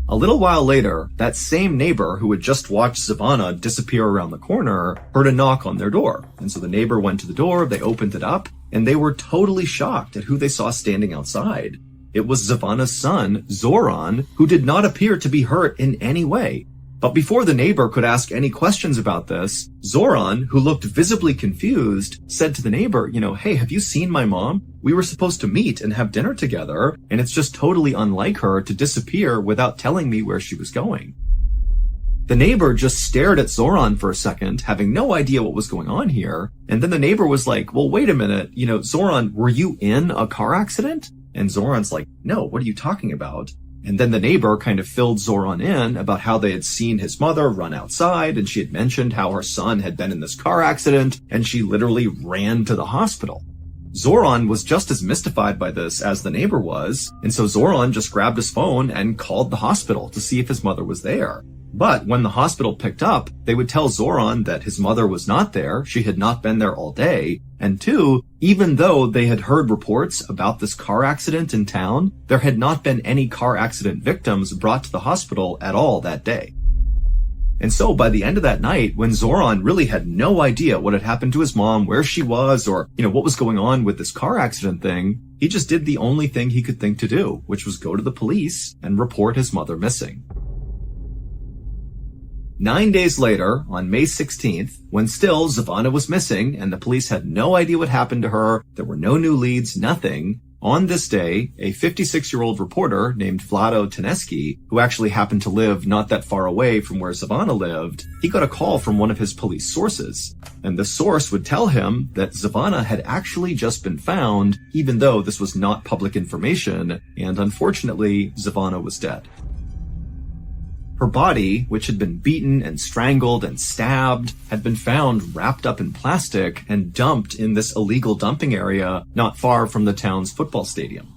A little while later, that same neighbor who had just watched Zivana disappear around the corner heard a knock on their door. And so the neighbor went to the door, they opened it up, and they were totally shocked at who they saw standing outside. It was Zivana's son, Zoran, who did not appear to be hurt in any way. But before the neighbor could ask any questions about this, Zoran, who looked visibly confused, said to the neighbor, hey, have you seen my mom? We were supposed to meet and have dinner together, and it's just totally unlike her to disappear without telling me where she was going. The neighbor just stared at Zoran for a second, having no idea what was going on here, and then the neighbor was like, well, wait a minute, Zoran, were you in a car accident? And Zoran's like, no, what are you talking about? And then the neighbor kind of filled Zoran in about how they had seen his mother run outside, and she had mentioned how her son had been in this car accident, and she literally ran to the hospital. Zoran was just as mystified by this as the neighbor was, and so Zoran just grabbed his phone and called the hospital to see if his mother was there. But when the hospital picked up, they would tell Zoran that his mother was not there, she had not been there all day, and two, even though they had heard reports about this car accident in town, there had not been any car accident victims brought to the hospital at all that day. And so by the end of that night, when Zoran really had no idea what had happened to his mom, where she was, or, what was going on with this car accident thing, he just did the only thing he could think to do, which was go to the police and report his mother missing. 9 days later, on May 16th, when still Zvana was missing and the police had no idea what happened to her, there were no new leads, nothing. On this day, a 56-year-old reporter named Vlado Teneski, who actually happened to live not that far away from where Zvana lived, he got a call from one of his police sources. And the source would tell him that Zvana had actually just been found, even though this was not public information, and unfortunately, Zvana was dead. Her body, which had been beaten and strangled and stabbed, had been found wrapped up in plastic and dumped in this illegal dumping area not far from the town's football stadium.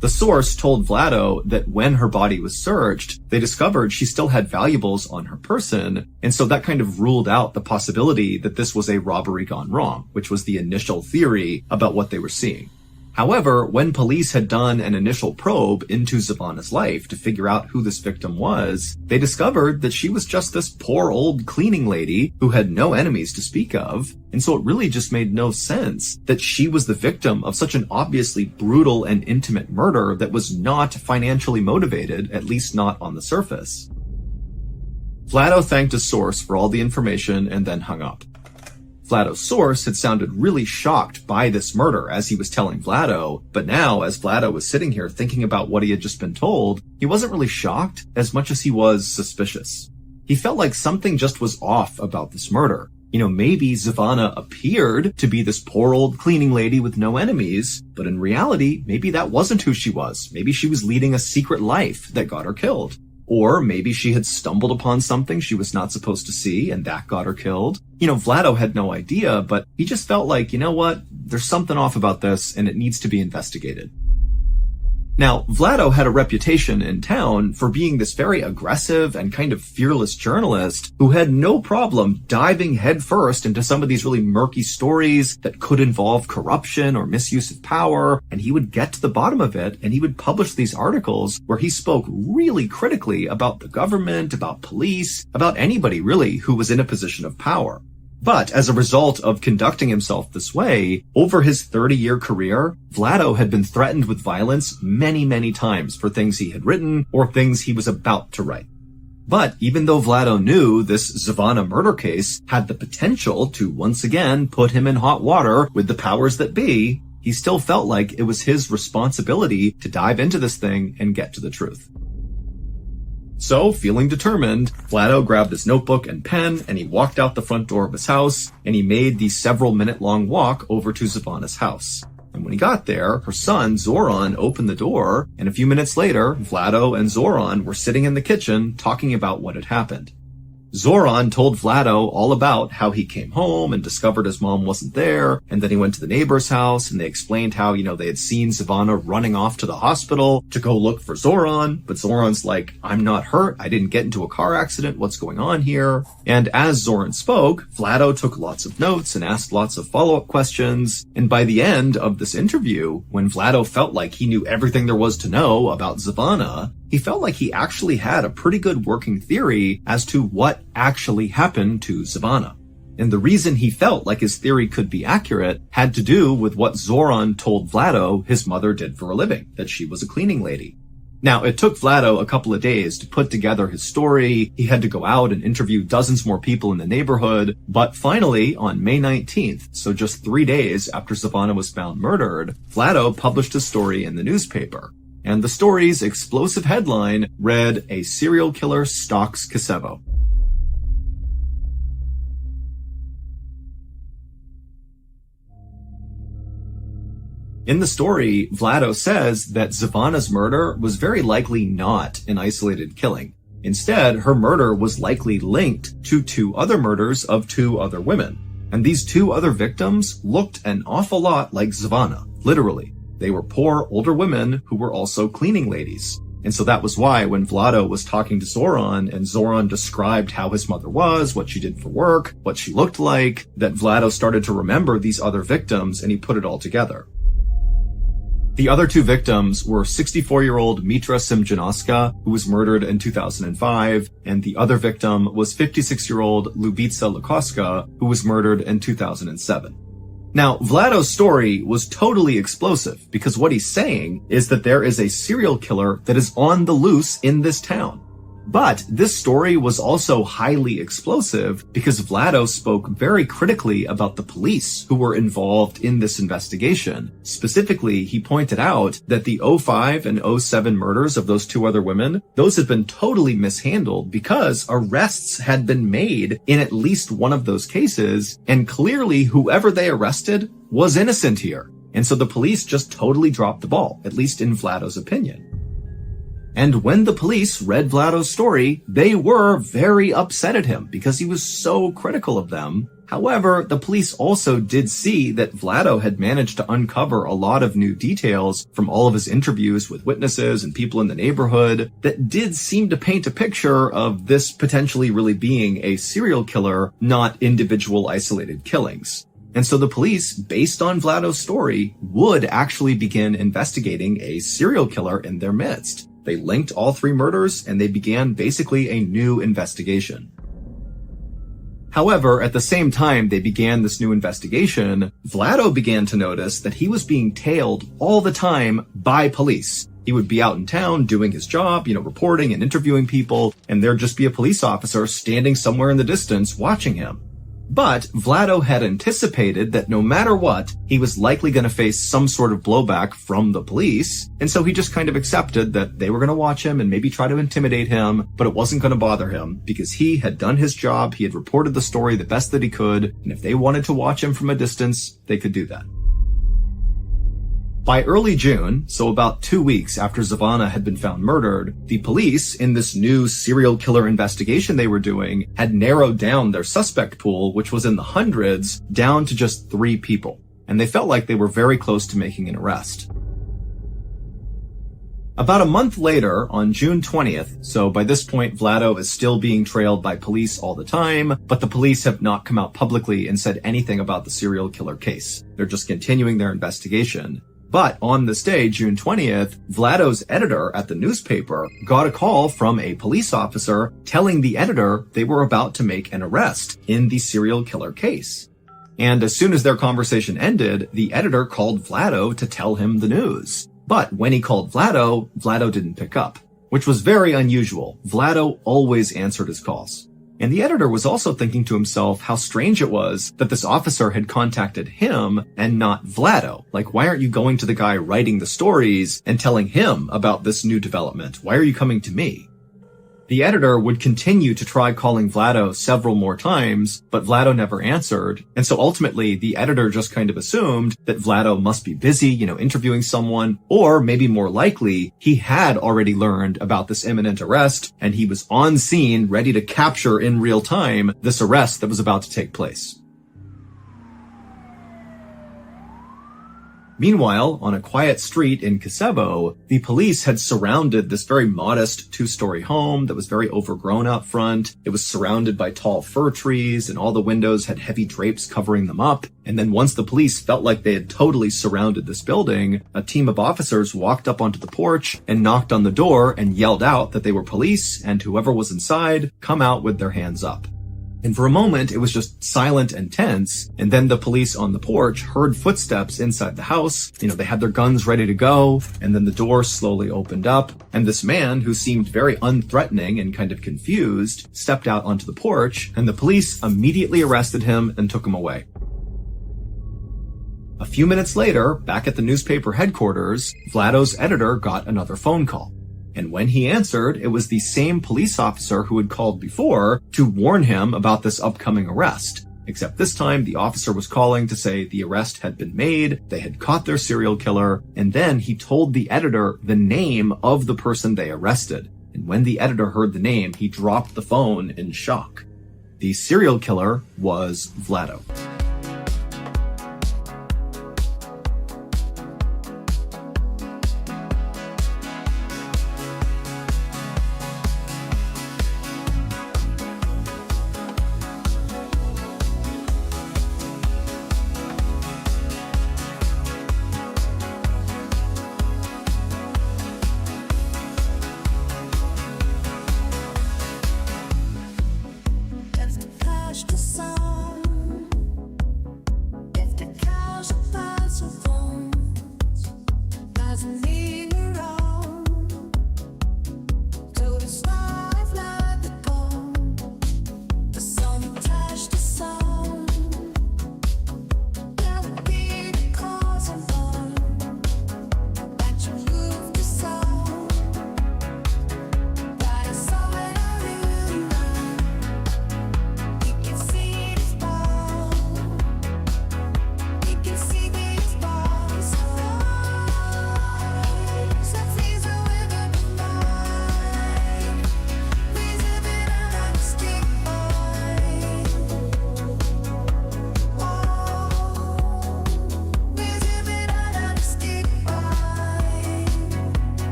The source told Vlado that when her body was searched, they discovered she still had valuables on her person, and so that kind of ruled out the possibility that this was a robbery gone wrong, which was the initial theory about what they were seeing. However, when police had done an initial probe into Zvana's life to figure out who this victim was, they discovered that she was just this poor old cleaning lady who had no enemies to speak of, and so it really just made no sense that she was the victim of such an obviously brutal and intimate murder that was not financially motivated, at least not on the surface. Vlado thanked his source for all the information and then hung up. Vlado's source had sounded really shocked by this murder as he was telling Vlado, but now, as Vlado was sitting here thinking about what he had just been told, he wasn't really shocked as much as he was suspicious. He felt like something just was off about this murder. Maybe Zvana appeared to be this poor old cleaning lady with no enemies, but in reality, maybe that wasn't who she was. Maybe she was leading a secret life that got her killed. Or maybe she had stumbled upon something she was not supposed to see, and that got her killed. Vlado had no idea, but he just felt like, there's something off about this, and it needs to be investigated. Now, Vlado had a reputation in town for being this very aggressive and kind of fearless journalist who had no problem diving headfirst into some of these really murky stories that could involve corruption or misuse of power, and he would get to the bottom of it, and he would publish these articles where he spoke really critically about the government, about police, about anybody really who was in a position of power. But as a result of conducting himself this way, over his 30-year career, Vlado had been threatened with violence many, many times for things he had written or things he was about to write. But even though Vlado knew this Zvana murder case had the potential to once again put him in hot water with the powers that be, he still felt like it was his responsibility to dive into this thing and get to the truth. So, feeling determined, Vlado grabbed his notebook and pen, and he walked out the front door of his house, and he made the several-minute-long walk over to Zvana's house. And when he got there, her son, Zoran, opened the door, and a few minutes later, Vlado and Zoran were sitting in the kitchen talking about what had happened. Zoran told Vlado all about how he came home and discovered his mom wasn't there, and then he went to the neighbor's house, and they explained how, they had seen Zvana running off to the hospital to go look for Zoran, but Zoran's like, I'm not hurt, I didn't get into a car accident, what's going on here? And as Zoran spoke, Vlado took lots of notes and asked lots of follow-up questions, and by the end of this interview, when Vlado felt like he knew everything there was to know about Zvana, he felt like he actually had a pretty good working theory as to what actually happened to Zvana. And the reason he felt like his theory could be accurate had to do with what Zoran told Vlado his mother did for a living, that she was a cleaning lady. Now, it took Vlado a couple of days to put together his story. He had to go out and interview dozens more people in the neighborhood. But finally, on May 19th, so just 3 days after Zvana was found murdered, Vlado published his story in the newspaper. And the story's explosive headline read, "A Serial Killer Stalks Kosovo." In the story, Vlado says that Zvana's murder was very likely not an isolated killing. Instead, her murder was likely linked to 2 other murders of 2 other women. And these two other victims looked an awful lot like Zvana, literally. They were poor, older women who were also cleaning ladies. And so that was why when Vlado was talking to Zoran and Zoran described how his mother was, what she did for work, what she looked like, that Vlado started to remember these other victims and he put it all together. The other two victims were 64-year-old Mitra Simjanoska, who was murdered in 2005, and the other victim was 56-year-old Lubitsa Lukoska, who was murdered in 2007. Now, Vlado's story was totally explosive because what he's saying is that there is a serial killer that is on the loose in this town. But this story was also highly explosive because Vlado spoke very critically about the police who were involved in this investigation. Specifically, he pointed out that the 05 and 07 murders of those two other women, those had been totally mishandled because arrests had been made in at least one of those cases, and clearly whoever they arrested was innocent here. And so the police just totally dropped the ball, at least in Vlado's opinion. And when the police read Vlado's story, they were very upset at him because he was so critical of them. However, the police also did see that Vlado had managed to uncover a lot of new details from all of his interviews with witnesses and people in the neighborhood that did seem to paint a picture of this potentially really being a serial killer, not individual isolated killings. And so the police, based on Vlado's story, would actually begin investigating a serial killer in their midst. They linked all three murders and they began basically a new investigation. However, at the same time they began this new investigation, Vlado began to notice that he was being tailed all the time by police. He would be out in town doing his job, reporting and interviewing people, and there'd just be a police officer standing somewhere in the distance watching him. But Vlado had anticipated that no matter what, he was likely going to face some sort of blowback from the police, and so he just kind of accepted that they were going to watch him and maybe try to intimidate him, but it wasn't going to bother him because he had done his job, he had reported the story the best that he could, and if they wanted to watch him from a distance, they could do that. By early June, so about 2 weeks after Zvana had been found murdered, the police, in this new serial killer investigation they were doing, had narrowed down their suspect pool, which was in the hundreds, down to just 3 people. And they felt like they were very close to making an arrest. About a month later, on June 20th, so by this point Vlado is still being trailed by police all the time, but the police have not come out publicly and said anything about the serial killer case. They're just continuing their investigation. But on this day, June 20th, Vlado's editor at the newspaper got a call from a police officer telling the editor they were about to make an arrest in the serial killer case. And as soon as their conversation ended, the editor called Vlado to tell him the news. But when he called Vlado, Vlado didn't pick up, which was very unusual. Vlado always answered his calls. And the editor was also thinking to himself how strange it was that this officer had contacted him and not Vlado. Like, why aren't you going to the guy writing the stories and telling him about this new development? Why are you coming to me? The editor would continue to try calling Vlado several more times, but Vlado never answered. And so ultimately, the editor just kind of assumed that Vlado must be busy, interviewing someone, or maybe more likely, he had already learned about this imminent arrest, and he was on scene, ready to capture in real time this arrest that was about to take place. Meanwhile, on a quiet street in Kosovo, the police had surrounded this very modest 2-story home that was very overgrown out front. It was surrounded by tall fir trees, and all the windows had heavy drapes covering them up. And then once the police felt like they had totally surrounded this building, a team of officers walked up onto the porch and knocked on the door and yelled out that they were police, and whoever was inside, come out with their hands up. And for a moment, it was just silent and tense. And then the police on the porch heard footsteps inside the house. They had their guns ready to go. And then the door slowly opened up. And this man, who seemed very unthreatening and kind of confused, stepped out onto the porch. And the police immediately arrested him and took him away. A few minutes later, back at the newspaper headquarters, Vlado's editor got another phone call. And when he answered, it was the same police officer who had called before to warn him about this upcoming arrest. Except this time, the officer was calling to say the arrest had been made, they had caught their serial killer, and then he told the editor the name of the person they arrested. And when the editor heard the name, he dropped the phone in shock. The serial killer was Vlado.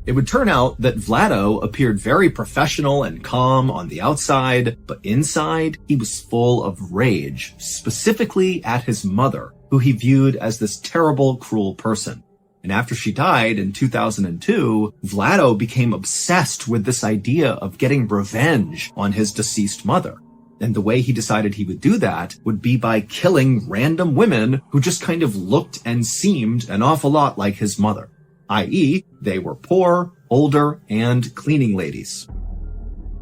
It would turn out that Vlado appeared very professional and calm on the outside, but inside, he was full of rage, specifically at his mother, who he viewed as this terrible, cruel person. And after she died in 2002, Vlado became obsessed with this idea of getting revenge on his deceased mother. And the way he decided he would do that would be by killing random women who just kind of looked and seemed an awful lot like his mother, i.e., they were poor, older, and cleaning ladies.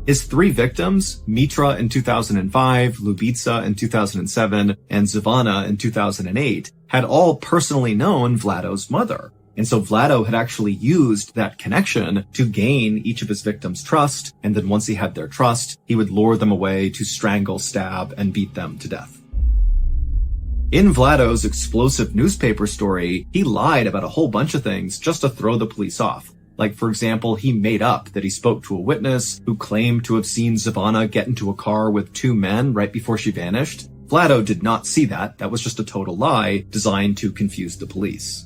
His 3 victims, Mitra in 2005, Lubitsa in 2007, and Zvana in 2008, had all personally known Vlado's mother. And so Vlado had actually used that connection to gain each of his victims' trust, and then once he had their trust, he would lure them away to strangle, stab, and beat them to death. In Vlado's explosive newspaper story, he lied about a whole bunch of things just to throw the police off. Like, for example, he made up that he spoke to a witness who claimed to have seen Zvana get into a car with 2 men right before she vanished. Vlado did not see that. That was just a total lie designed to confuse the police.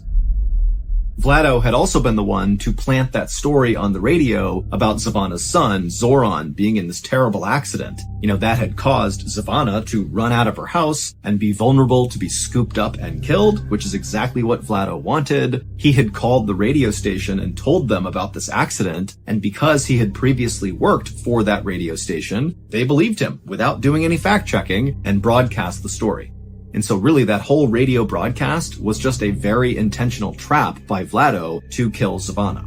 Vlado had also been the one to plant that story on the radio about Zvana's son, Zoran, being in this terrible accident. That had caused Zvana to run out of her house and be vulnerable to be scooped up and killed, which is exactly what Vlado wanted. He had called the radio station and told them about this accident, and because he had previously worked for that radio station, they believed him without doing any fact-checking and broadcast the story. And so really that whole radio broadcast was just a very intentional trap by Vlado to kill Zvana.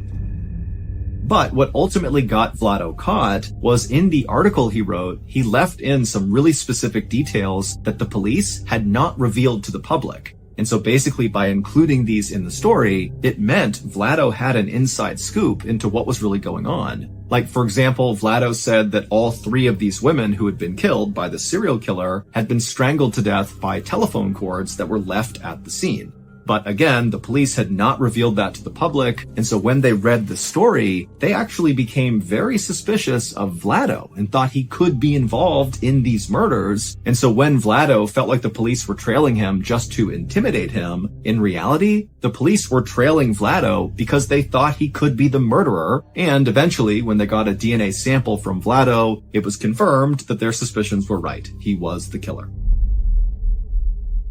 But what ultimately got Vlado caught was in the article he wrote, he left in some really specific details that the police had not revealed to the public. And so basically by including these in the story, it meant Vlado had an inside scoop into what was really going on. Like, for example, Vlado said that all 3 of these women who had been killed by the serial killer had been strangled to death by telephone cords that were left at the scene. But again, the police had not revealed that to the public, and so when they read the story, they actually became very suspicious of Vlado and thought he could be involved in these murders. And so when Vlado felt like the police were trailing him just to intimidate him, in reality, the police were trailing Vlado because they thought he could be the murderer, and eventually, when they got a DNA sample from Vlado, it was confirmed that their suspicions were right. He was the killer.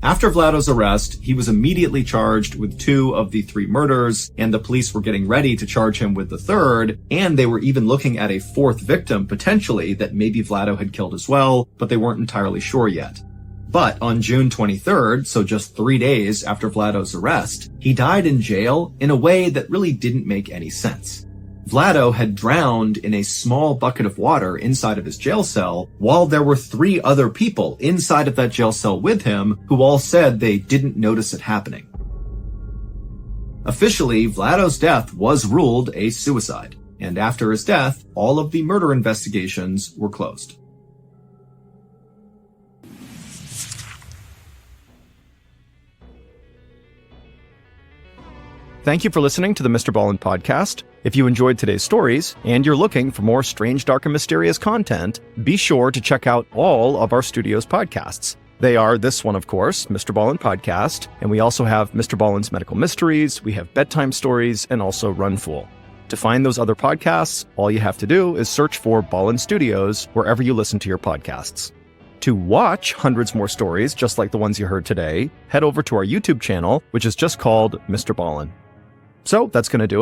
After Vlado's arrest, he was immediately charged with 2 of the 3 murders, and the police were getting ready to charge him with the 3rd, and they were even looking at a 4th victim, potentially, that maybe Vlado had killed as well, but they weren't entirely sure yet. But on June 23rd, so just 3 days after Vlado's arrest, he died in jail in a way that really didn't make any sense. Vlado had drowned in a small bucket of water inside of his jail cell, while there were 3 other people inside of that jail cell with him who all said they didn't notice it happening. Officially, Vlado's death was ruled a suicide, and after his death, all of the murder investigations were closed. Thank you for listening to the MrBallen podcast. If you enjoyed today's stories and you're looking for more strange, dark, and mysterious content, be sure to check out all of our studio's podcasts. They are this one, of course, MrBallen Podcast, and we also have MrBallen's Medical Mysteries, we have Bedtime Stories, and also Run Fool. To find those other podcasts, all you have to do is search for Ballen Studios wherever you listen to your podcasts. To watch hundreds more stories just like the ones you heard today, head over to our YouTube channel, which is just called MrBallen. So that's going to do it.